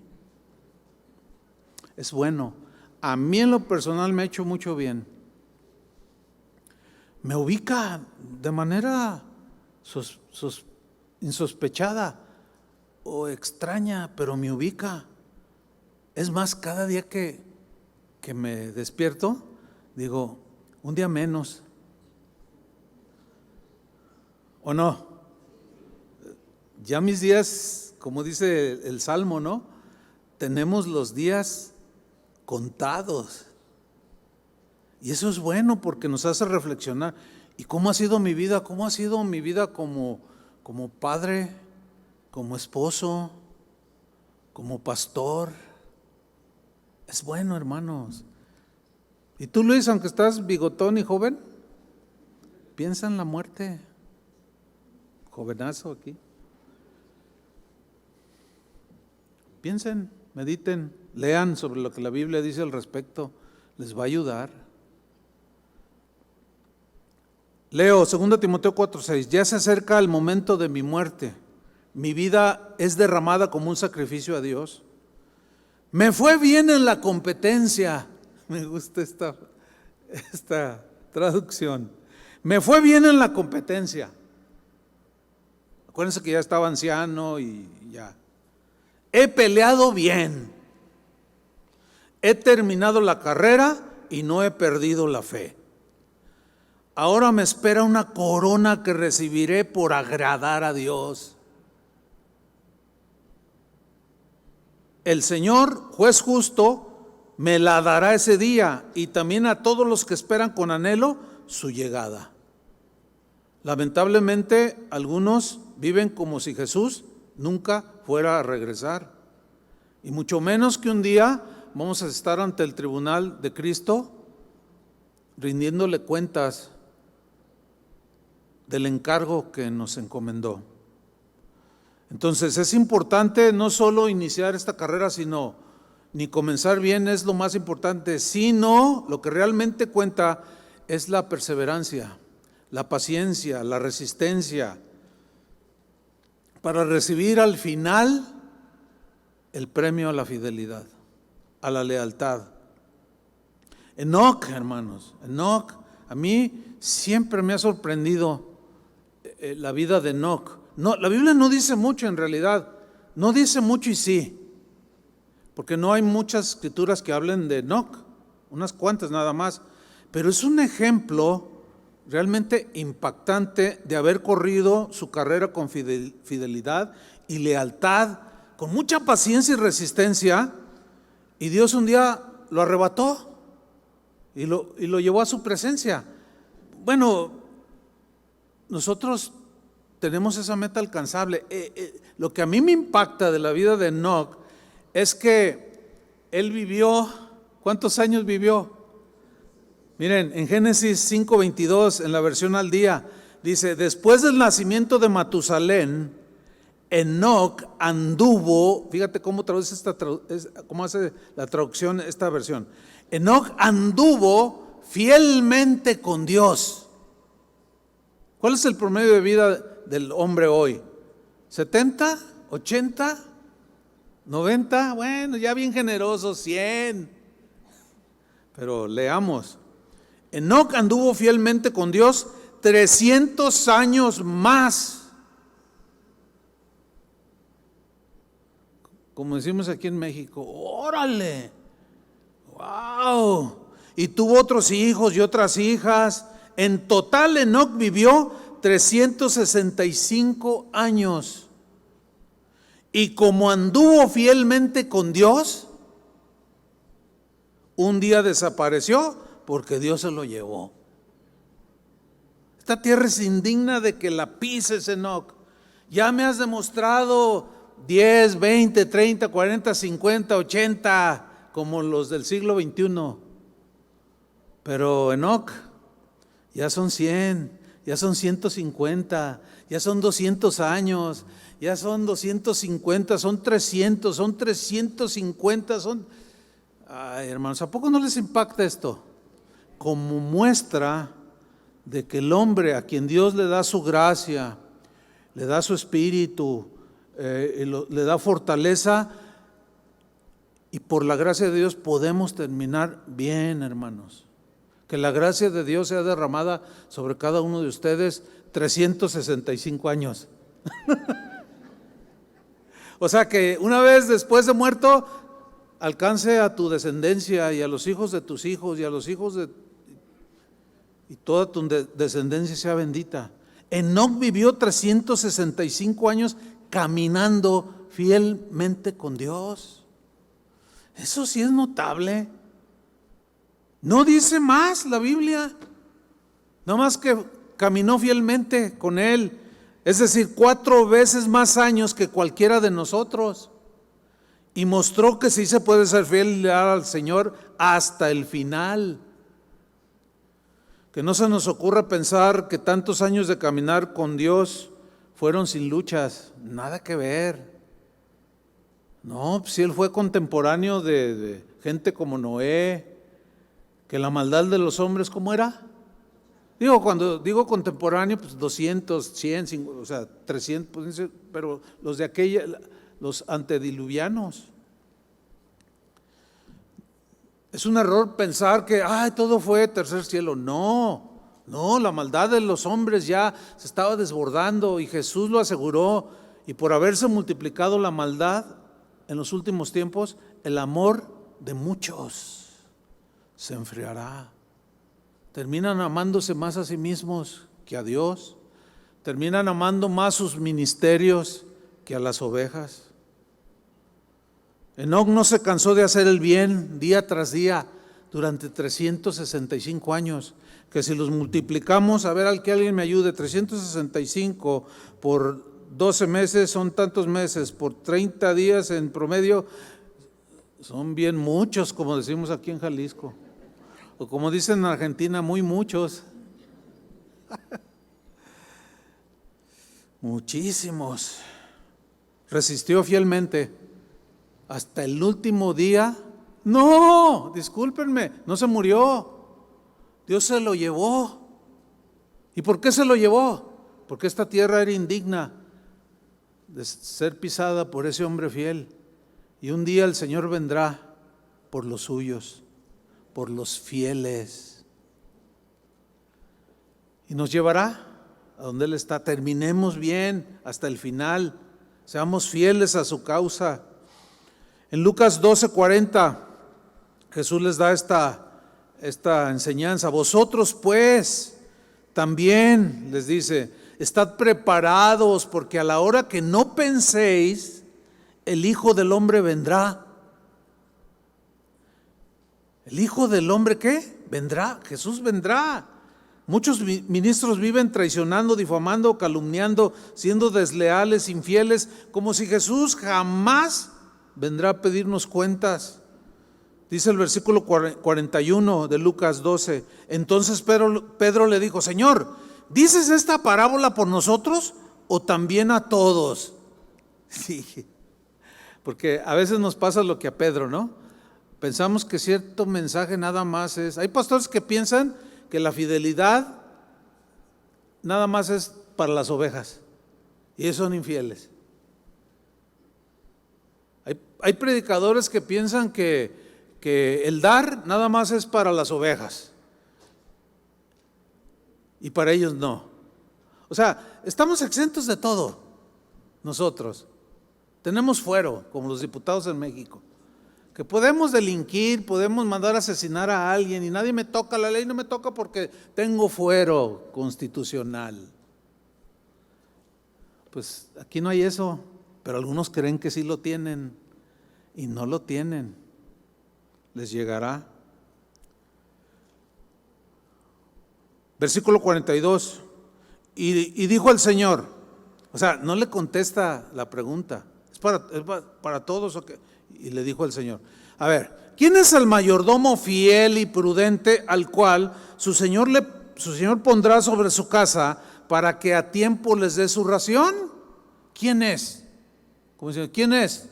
Es bueno. A mí en lo personal me ha hecho mucho bien. Me ubica de manera insospechada o extraña, pero me ubica. Es más, cada día que me despierto, digo, un día menos. ¿O no? Ya mis días, como dice el Salmo, ¿no? Tenemos los días contados. Y eso es bueno porque nos hace reflexionar. ¿Y cómo ha sido mi vida? ¿Cómo ha sido mi vida como padre, como esposo, como pastor? Es bueno, hermanos. ¿Y tú, Luis, aunque estás bigotón y joven, piensa en la muerte? Jovenazo aquí. Piensen, mediten, lean sobre lo que la Biblia dice al respecto. Les va a ayudar. Leo 2 Timoteo 4:6. Ya se acerca el momento de mi muerte. Mi vida es derramada como un sacrificio a Dios. Me fue bien en la competencia. Me gusta esta traducción. Me fue bien en la competencia. Acuérdense que ya estaba anciano y ya. He peleado bien. He terminado la carrera y no he perdido la fe. Ahora me espera una corona que recibiré por agradar a Dios. El Señor, juez justo, me la dará ese día y también a todos los que esperan con anhelo su llegada. Lamentablemente, algunos viven como si Jesús nunca fuera a regresar. Y mucho menos que un día vamos a estar ante el tribunal de Cristo rindiéndole cuentas del encargo que nos encomendó. Entonces es importante no solo iniciar esta carrera, sino ni comenzar bien es lo más importante, sino lo que realmente cuenta es la perseverancia, la paciencia, la resistencia, para recibir al final el premio a la fidelidad, a la lealtad. Enoc, hermanos, Enoc, a mí siempre me ha sorprendido la vida de Enoc. No, la Biblia no dice mucho en realidad, no dice mucho y sí, porque no hay muchas escrituras que hablen de Enoc, unas cuantas nada más, pero es un ejemplo realmente impactante de haber corrido su carrera con fidelidad y lealtad, con mucha paciencia y resistencia, y Dios un día lo arrebató y lo llevó a su presencia. Bueno, nosotros tenemos esa meta alcanzable. Lo que a mí me impacta de la vida de Enoc es que él vivió, ¿cuántos años vivió? Miren, en Génesis 5:22, en la versión al día, dice: después del nacimiento de Matusalén, Enoc anduvo, fíjate cómo traduce cómo hace la traducción esta versión. Enoc anduvo fielmente con Dios. ¿Cuál es el promedio de vida del hombre hoy? ¿70? ¿80? ¿90? Bueno, ya bien generoso, 100. Pero leamos. Enoc anduvo fielmente con Dios 300 años más. Como decimos aquí en México, ¡órale! ¡Wow! Y tuvo otros hijos y otras hijas. En total, Enoc vivió 365 años. Y como anduvo fielmente con Dios, un día desapareció porque Dios se lo llevó. Esta tierra es indigna de que la pises, Enoc. Ya me has demostrado 10, 20, 30, 40, 50, 80, como los del siglo XXI. Pero Enoc, ya son 100, ya son 150, ya son 200 años, ya son 250, son 300, son 350, son... Ay, hermanos, ¿a poco no les impacta esto? Como muestra de que el hombre a quien Dios le da su gracia, le da su espíritu, le da fortaleza, y por la gracia de Dios podemos terminar bien, hermanos. Que la gracia de Dios sea derramada sobre cada uno de ustedes 365 años. O sea que una vez después de muerto, alcance a tu descendencia y a los hijos de tus hijos y a los hijos de... y toda tu descendencia sea bendita. Enoc vivió 365 años caminando fielmente con Dios. Eso sí es notable. No dice más la Biblia, no más que caminó fielmente con Él, es decir, 4 veces más años que cualquiera de nosotros, y mostró que sí se puede ser fiel y leal al Señor hasta el final. Que no se nos ocurra pensar que tantos años de caminar con Dios fueron sin luchas, nada que ver. No, si Él fue contemporáneo de gente como Noé, que la maldad de los hombres, ¿cómo era? Digo, cuando digo contemporáneo, pues 200, 100, 50, o sea, 300, pero los de aquella, los antediluvianos. Es un error pensar que todo fue tercer cielo. No, la maldad de los hombres ya se estaba desbordando y Jesús lo aseguró. Y por haberse multiplicado la maldad en los últimos tiempos, el amor de muchos se enfriará. Terminan amándose más a sí mismos que a Dios. Terminan amando más sus ministerios que a las ovejas. Enoc no se cansó de hacer el bien día tras día durante 365 años, que si los multiplicamos, a ver, que alguien me ayude, 365 por 12 meses son tantos meses, por 30 días en promedio, son bien muchos, como decimos aquí en Jalisco, o como dicen en Argentina, muy muchos. Muchísimos. Resistió fielmente hasta el último día. No, discúlpenme, no se murió. Dios se lo llevó. ¿Y por qué se lo llevó? Porque esta tierra era indigna de ser pisada por ese hombre fiel. Y un día el Señor vendrá por los suyos, por los fieles. Y nos llevará a donde Él está. Terminemos bien hasta el final. Seamos fieles a su causa. En Lucas 12:40, Jesús les da esta enseñanza. Vosotros pues también, les dice, estad preparados, porque a la hora que no penséis, el Hijo del Hombre vendrá. ¿El Hijo del Hombre qué? Vendrá, Jesús vendrá Muchos ministros viven traicionando, difamando, calumniando, siendo desleales, infieles, como si Jesús jamás vendrá a pedirnos cuentas. Dice el versículo 41 de Lucas 12. Entonces Pedro le dijo: Señor, ¿dices esta parábola por nosotros o también a todos? Sí, porque a veces nos pasa lo que a Pedro, ¿no? Pensamos que cierto mensaje nada más es. Hay pastores que piensan que la fidelidad nada más es para las ovejas, y ellos son infieles. Hay predicadores que piensan que el dar nada más es para las ovejas, y para ellos no. O sea, estamos exentos de todo nosotros. Tenemos fuero, como los diputados en México, que podemos delinquir, podemos mandar a asesinar a alguien y nadie me toca, la ley no me toca porque tengo fuero constitucional. Pues aquí no hay eso, pero algunos creen que sí lo tienen y no lo tienen. Les llegará. Versículo 42. Y dijo el Señor, o sea, no le contesta la pregunta, es para todos, ¿o qué? Y le dijo el Señor: a ver, ¿quién es el mayordomo fiel y prudente al cual su señor pondrá sobre su casa para que a tiempo les dé su ración? ¿Quién es? Como dicen, ¿quién es?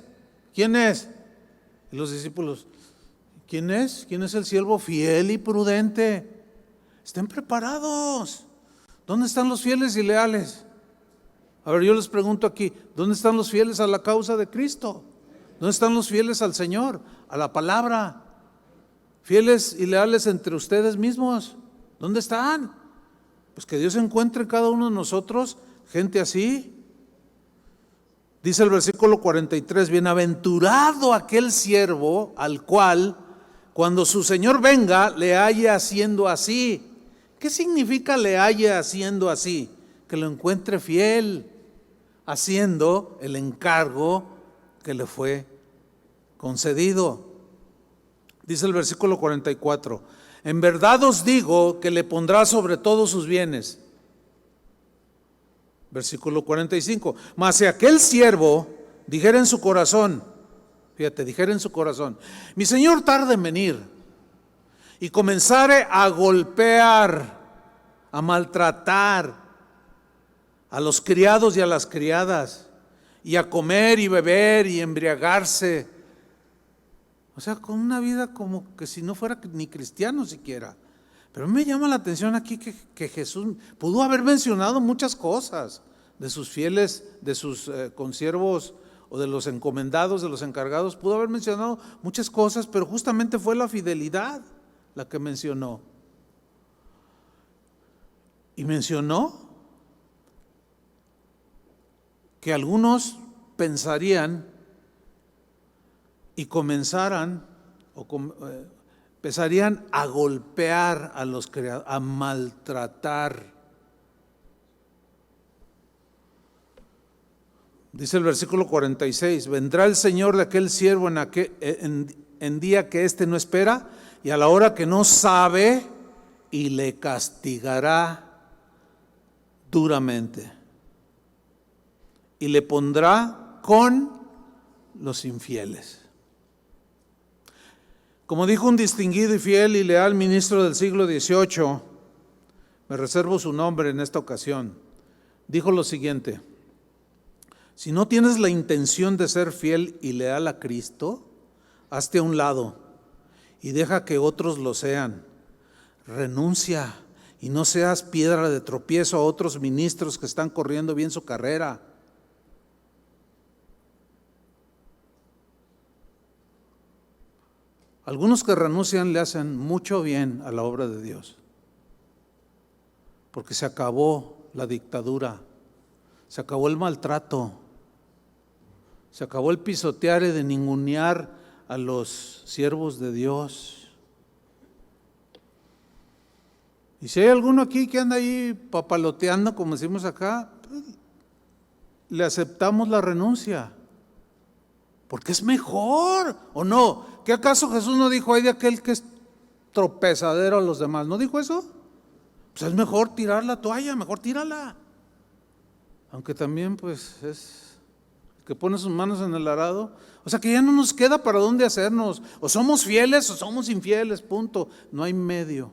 ¿Quién es? Y los discípulos: ¿quién es? ¿Quién es el siervo fiel y prudente? Estén preparados. ¿Dónde están los fieles y leales? A ver, yo les pregunto aquí, ¿dónde están los fieles a la causa de Cristo? ¿Dónde están los fieles al Señor, a la palabra? Fieles y leales entre ustedes mismos. ¿Dónde están? Pues que Dios encuentre en cada uno de nosotros gente así. Dice el versículo 43, bienaventurado aquel siervo al cual, cuando su Señor venga, le halle haciendo así. ¿Qué significa le halle haciendo así? Que lo encuentre fiel, haciendo el encargo que le fue concedido. Dice el versículo 44, en verdad os digo que le pondrá sobre todos sus bienes. Versículo 45, mas si aquel siervo dijera en su corazón, fíjate, dijera en su corazón, mi Señor tarda en venir, y comenzare a golpear, a maltratar a los criados y a las criadas, y a comer y beber y embriagarse, o sea, con una vida como que si no fuera ni cristiano siquiera. Pero me llama la atención aquí que Jesús pudo haber mencionado muchas cosas de sus fieles, de sus consiervos o de los encomendados, de los encargados. Pudo haber mencionado muchas cosas, pero justamente fue la fidelidad la que mencionó. Y mencionó que algunos pensarían y comenzaran empezarían a golpear a los criados, a maltratar. Dice el versículo 46, vendrá el Señor de aquel siervo en día que éste no espera y a la hora que no sabe, y le castigará duramente y le pondrá con los infieles. Como dijo un distinguido y fiel y leal ministro del siglo XVIII, me reservo su nombre en esta ocasión, dijo lo siguiente: si no tienes la intención de ser fiel y leal a Cristo, hazte a un lado y deja que otros lo sean. Renuncia y no seas piedra de tropiezo a otros ministros que están corriendo bien su carrera. Algunos que renuncian le hacen mucho bien a la obra de Dios, porque se acabó la dictadura, se acabó el maltrato, se acabó el pisotear y de ningunear a los siervos de Dios. Y si hay alguno aquí que anda ahí papaloteando, como decimos acá, pues, le aceptamos la renuncia, porque es mejor, ¿o no? ¿Qué acaso Jesús no dijo: ay de aquel que es tropezadero a los demás? ¿No dijo eso? Pues es mejor tirar la toalla, mejor tírala. Aunque también pues es que pone sus manos en el arado. O sea que ya no nos queda para dónde hacernos. O somos fieles o somos infieles, punto. No hay medio.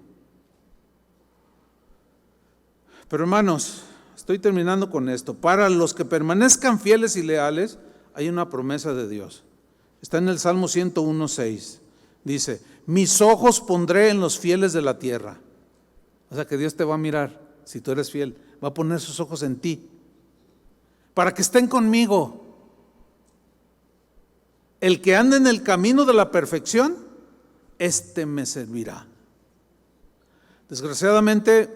Pero hermanos, estoy terminando con esto. Para los que permanezcan fieles y leales, hay una promesa de Dios. Está en el Salmo 101:6. Dice: mis ojos pondré en los fieles de la tierra. O sea que Dios te va a mirar si tú eres fiel. Va a poner sus ojos en ti. Para que estén conmigo. El que ande en el camino de la perfección, este me servirá. Desgraciadamente,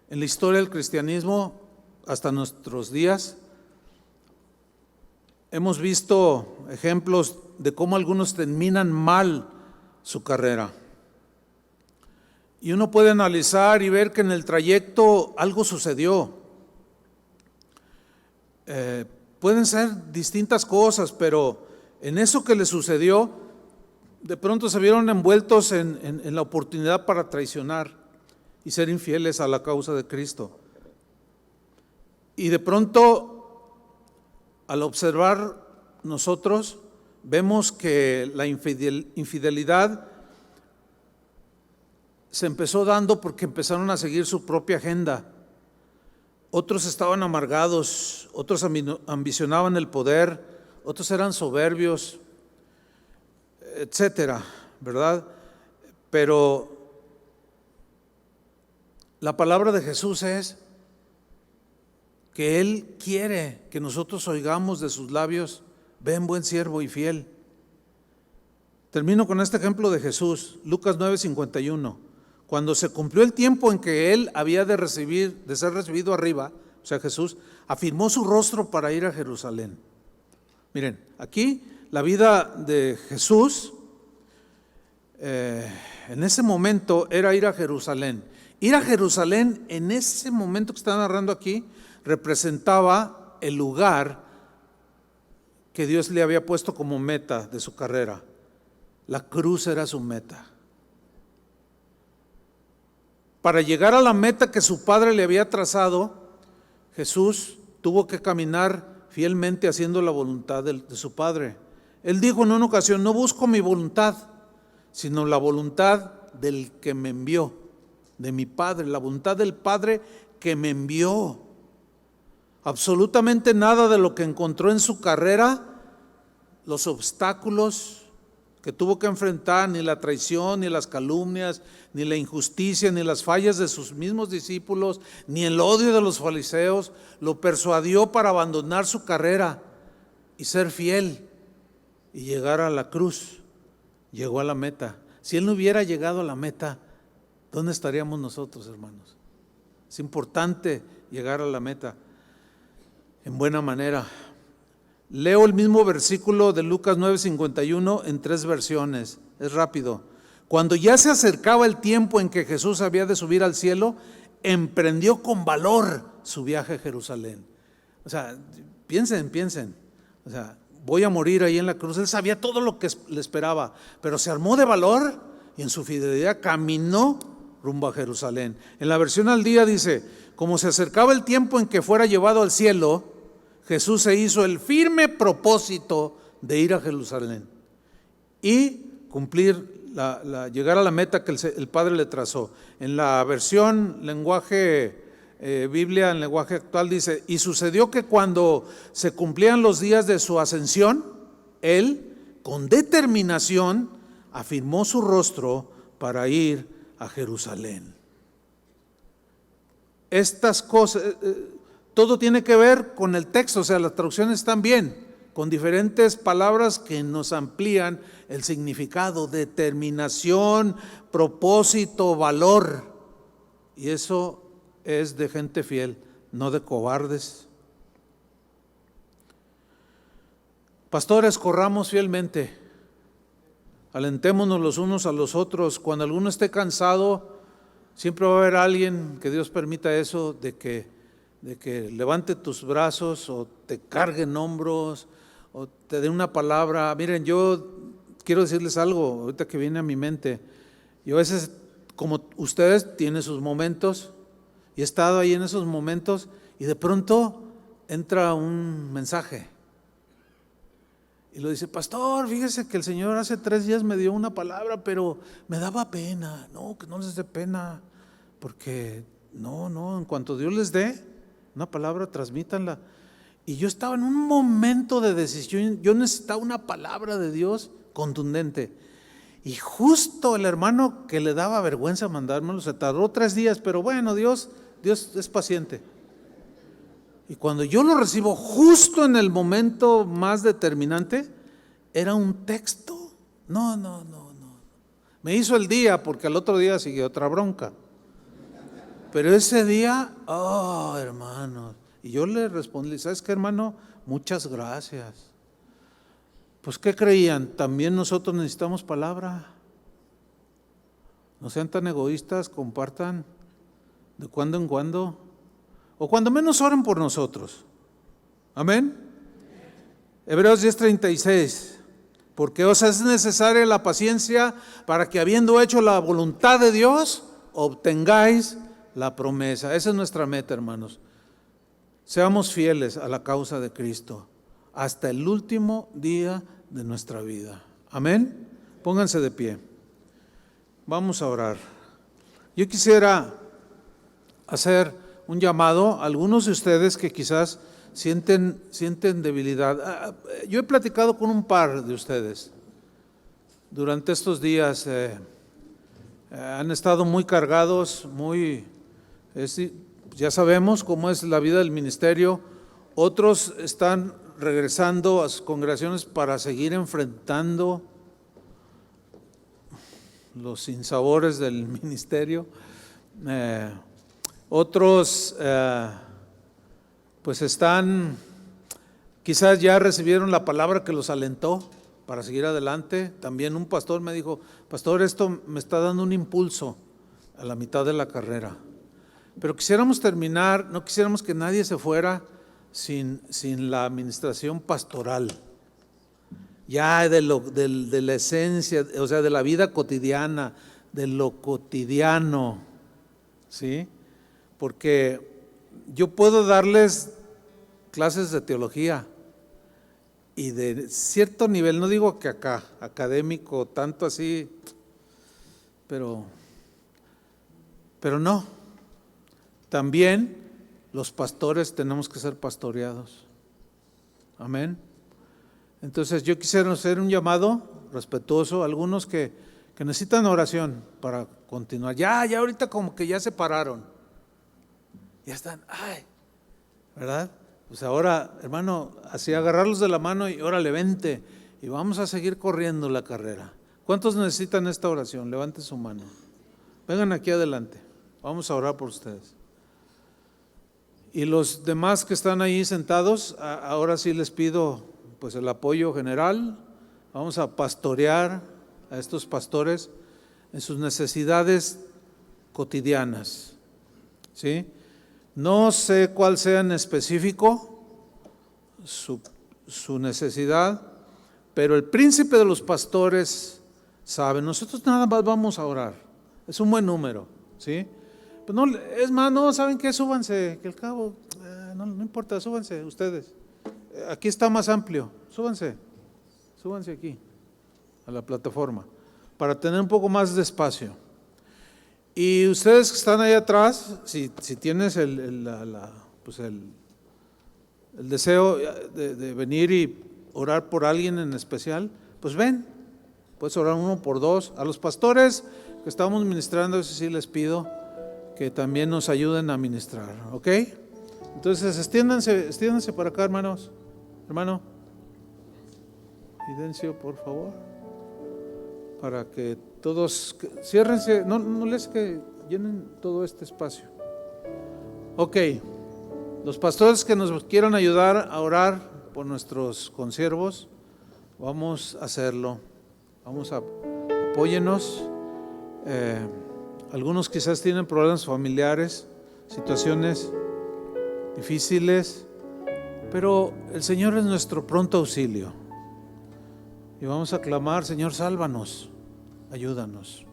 en la historia del cristianismo, hasta nuestros días, hemos visto ejemplos de cómo algunos terminan mal su carrera. Y uno puede analizar y ver que en el trayecto algo sucedió. Pueden ser distintas cosas, pero en eso que les sucedió, de pronto se vieron envueltos en la oportunidad para traicionar y ser infieles a la causa de Cristo. Y de pronto, al observar nosotros, vemos que la infidelidad se empezó dando porque empezaron a seguir su propia agenda. Otros estaban amargados, otros ambicionaban el poder, otros eran soberbios, etcétera, ¿verdad? Pero la palabra de Jesús es que Él quiere que nosotros oigamos de sus labios: ven, buen siervo y fiel. Termino con este ejemplo de Jesús, Lucas 9:51. Cuando se cumplió el tiempo en que Él había de ser recibido arriba, o sea Jesús, afirmó su rostro para ir a Jerusalén. Miren, aquí la vida de Jesús en ese momento era ir a Jerusalén. Ir a Jerusalén en ese momento que está narrando aquí representaba el lugar que Dios le había puesto como meta de su carrera. La cruz era su meta. Para llegar a la meta que su padre le había trazado, Jesús tuvo que caminar fielmente haciendo la voluntad de su padre. Él dijo en una ocasión: no busco mi voluntad, sino la voluntad del que me envió, de mi Padre, la voluntad del Padre que me envió. Absolutamente nada de lo que encontró en su carrera, los obstáculos que tuvo que enfrentar, ni la traición, ni las calumnias, ni la injusticia, ni las fallas de sus mismos discípulos, ni el odio de los fariseos, lo persuadió para abandonar su carrera y ser fiel y llegar a la cruz. Llegó a la meta. Si Él no hubiera llegado a la meta, ¿dónde estaríamos nosotros, hermanos? Es importante llegar a la meta en buena manera. Leo el mismo versículo de Lucas 9:51 en 3 versiones. Es rápido. Cuando ya se acercaba el tiempo en que Jesús había de subir al cielo, emprendió con valor su viaje a Jerusalén. O sea, piensen. O sea, voy a morir ahí en la cruz. Él sabía todo lo que le esperaba, pero se armó de valor y en su fidelidad caminó rumbo a Jerusalén. En la versión al día dice: como se acercaba el tiempo en que fuera llevado al cielo, Jesús se hizo el firme propósito de ir a Jerusalén y cumplir llegar a la meta que el Padre le trazó. En la versión lenguaje Biblia, en lenguaje actual, dice: y sucedió que cuando se cumplían los días de su ascensión, Él con determinación afirmó su rostro para ir a Jerusalén. Estas cosas, todo tiene que ver con el texto, o sea, las traducciones están bien, con diferentes palabras que nos amplían el significado: determinación, propósito, valor. Y eso es de gente fiel, no de cobardes. Pastores, corramos fielmente, alentémonos los unos a los otros. Cuando alguno esté cansado, siempre va a haber alguien, que Dios permita eso, de que levante tus brazos o te cargue en hombros o te dé una palabra. Miren, yo quiero decirles algo ahorita que viene a mi mente. Yo a veces como ustedes, tiene sus momentos, y he estado ahí en esos momentos, y de pronto entra un mensaje. Y lo dice: pastor, fíjese que el Señor hace 3 días me dio una palabra, pero me daba pena. No, que no les dé pena, porque no, en cuanto Dios les dé una palabra, transmítanla. Y yo estaba en un momento de decisión, yo necesitaba una palabra de Dios contundente. Y justo el hermano que le daba vergüenza mandármelo, se tardó 3 días, pero bueno, Dios es paciente. Y cuando yo lo recibo justo en el momento más determinante, era un texto. No. Me hizo el día, porque al otro día siguió otra bronca. Pero ese día, hermanos, y yo le respondí: ¿sabes qué, hermano? Muchas gracias. Pues, ¿qué creían? También nosotros necesitamos palabra. No sean tan egoístas, compartan de cuando en cuando, o cuando menos oren por nosotros. Amén. Hebreos 10:36. Porque os es necesaria la paciencia para que, habiendo hecho la voluntad de Dios, obtengáis la promesa. Esa es nuestra meta, hermanos. Seamos fieles a la causa de Cristo hasta el último día de nuestra vida. Amén. Pónganse de pie. Vamos a orar. Yo quisiera hacer un llamado a algunos de ustedes que quizás sienten debilidad. Yo he platicado con un par de ustedes durante estos días. Han estado muy cargados, ya sabemos cómo es la vida del ministerio. Otros están regresando a sus congregaciones para seguir enfrentando los sinsabores del ministerio. Otros pues quizás ya recibieron la palabra que los alentó para seguir adelante. También un pastor me dijo: pastor, esto me está dando un impulso a la mitad de la carrera. Pero quisiéramos terminar, no quisiéramos que nadie se fuera sin la administración pastoral, ya de la esencia, o sea, de la vida cotidiana, de lo cotidiano, ¿sí? Porque yo puedo darles clases de teología y de cierto nivel, no digo que acá, académico, tanto así, pero no. También los pastores tenemos que ser pastoreados. Amén. Entonces yo quisiera hacer un llamado respetuoso a algunos que necesitan oración para continuar. Ya ahorita como que ya se pararon. Ya están, ¿verdad? Pues ahora, hermano, así agarrarlos de la mano y órale, vente, y vamos a seguir corriendo la carrera. ¿Cuántos necesitan esta oración? Levanten su mano. Vengan aquí adelante. Vamos a orar por ustedes. Y los demás que están ahí sentados, ahora sí les pido pues el apoyo general. Vamos a pastorear a estos pastores en sus necesidades cotidianas, ¿sí? No sé cuál sea en específico su necesidad, pero el príncipe de los pastores sabe. Nosotros nada más vamos a orar. Es un buen número, ¿sí? Pues no, es más, no, ¿saben qué? Súbanse, que al cabo, no importa, súbanse ustedes. Aquí está más amplio, súbanse aquí, a la plataforma, para tener un poco más de espacio. Y ustedes que están ahí atrás, si tienes el deseo de venir y orar por alguien en especial, pues ven, puedes orar 1 por 2. A los pastores que estamos ministrando, eso sí les pido que también nos ayuden a ministrar, ¿ok? Entonces extiéndanse para acá, hermanos. Hermano, Fidencio, por favor, para que todos ciérrense, no les que llenen todo este espacio. Ok, los pastores que nos quieran ayudar a orar por nuestros consiervos, vamos a hacerlo. Apóyenos. Algunos quizás tienen problemas familiares, situaciones difíciles, pero el Señor es nuestro pronto auxilio. Y vamos a clamar: Señor, sálvanos, ayúdanos.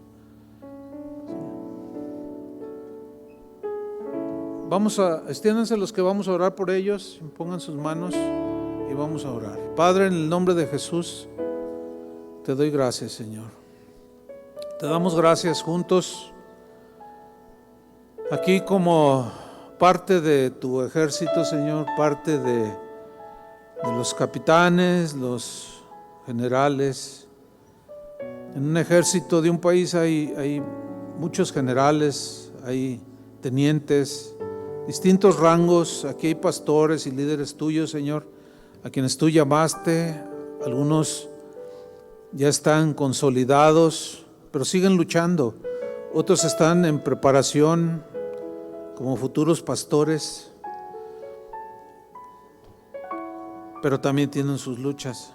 Extiéndanse los que vamos a orar por ellos, pongan sus manos y vamos a orar. Padre, en el nombre de Jesús, te doy gracias, Señor. Te damos gracias juntos, aquí como parte de tu ejército, Señor, parte de los capitanes, los generales. En un ejército de un país hay muchos generales, hay tenientes, distintos rangos. Aquí hay pastores y líderes tuyos, Señor, a quienes tú llamaste. Algunos ya están consolidados, pero siguen luchando. Otros están en preparación como futuros pastores, pero también tienen sus luchas.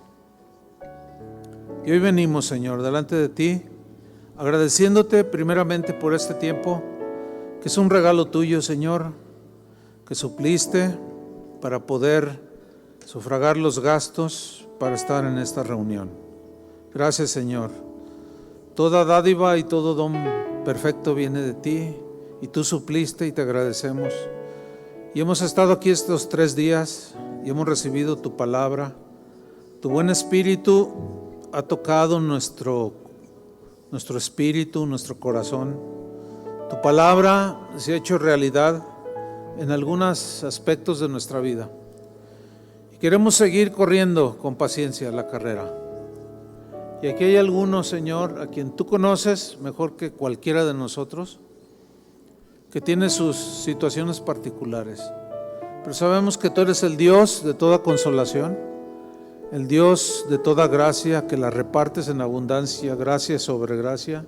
Y hoy venimos, Señor, delante de ti, agradeciéndote primeramente por este tiempo, que es un regalo tuyo, Señor, que supliste para poder sufragar los gastos para estar en esta reunión. Gracias, Señor. Toda dádiva y todo don perfecto viene de ti, y tú supliste y te agradecemos. Y hemos estado aquí estos 3 días y hemos recibido tu palabra. Tu buen espíritu ha tocado nuestro espíritu, nuestro corazón. Tu palabra se ha hecho realidad en algunos aspectos de nuestra vida. Y queremos seguir corriendo con paciencia la carrera. Y aquí hay algunos, Señor, a quien tú conoces mejor que cualquiera de nosotros, que tiene sus situaciones particulares. Pero sabemos que tú eres el Dios de toda consolación, el Dios de toda gracia, que la repartes en abundancia, gracia sobre gracia.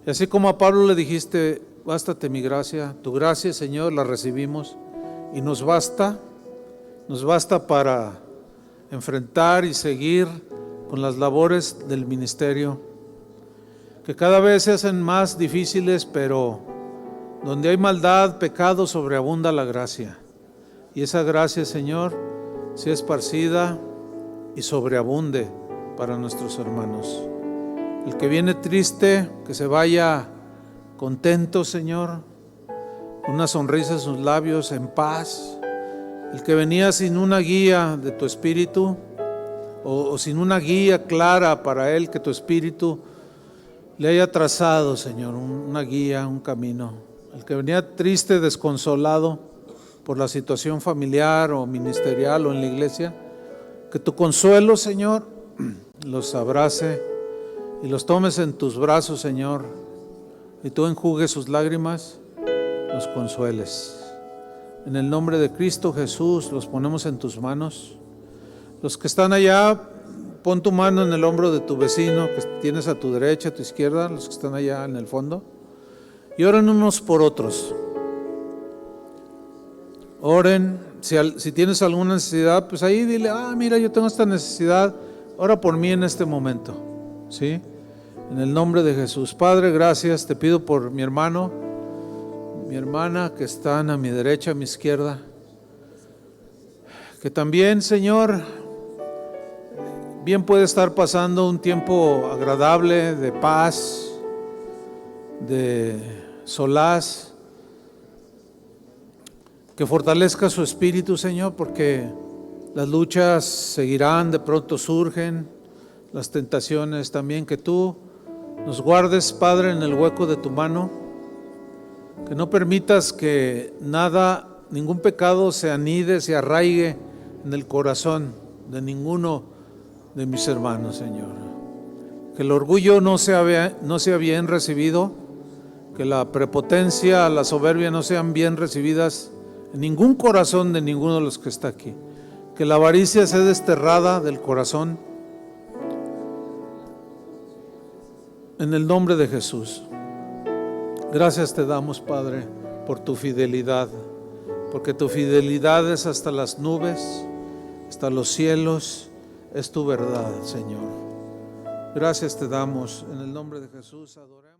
Y así como a Pablo le dijiste, bástate mi gracia, tu gracia, Señor, la recibimos y nos basta para enfrentar y seguir con las labores del ministerio, que cada vez se hacen más difíciles, pero donde hay maldad, pecado, sobreabunda la gracia. Y esa gracia, Señor, sea esparcida y sobreabunde para nuestros hermanos. El que viene triste, que se vaya contento, Señor, con una sonrisa en sus labios, en paz. El que venía sin una guía de tu espíritu, o sin una guía clara para él, que tu espíritu le haya trazado, Señor, una guía, un camino. El que venía triste, desconsolado por la situación familiar o ministerial o en la iglesia, que tu consuelo, Señor, los abrace y los tomes en tus brazos, Señor, y tú enjugues sus lágrimas, los consueles. En el nombre de Cristo Jesús los ponemos en tus manos. Los que están allá, pon tu mano en el hombro de tu vecino que tienes a tu derecha, a tu izquierda, los que están allá en el fondo, y oren unos por otros. Oren, si tienes alguna necesidad, pues ahí dile, mira, yo tengo esta necesidad, ora por mí en este momento, ¿sí? En el nombre de Jesús. Padre, gracias, te pido por mi hermano, mi hermana que están a mi derecha, a mi izquierda, que también, Señor, bien puede estar pasando un tiempo agradable, de paz, de solaz, que fortalezca su espíritu, Señor, porque las luchas seguirán, de pronto surgen, las tentaciones también, que tú nos guardes, Padre, en el hueco de tu mano, que no permitas que ningún pecado se anide, se arraigue en el corazón de ninguno de mis hermanos, Señor. Que el orgullo no sea bien recibido, que la prepotencia, la soberbia no sean bien recibidas en ningún corazón de ninguno de los que está aquí. Que la avaricia sea desterrada del corazón, en el nombre de Jesús. Gracias te damos, Padre, por tu fidelidad, porque tu fidelidad es hasta las nubes, hasta los cielos, es tu verdad, Señor. Gracias te damos, en el nombre de Jesús, adoremos.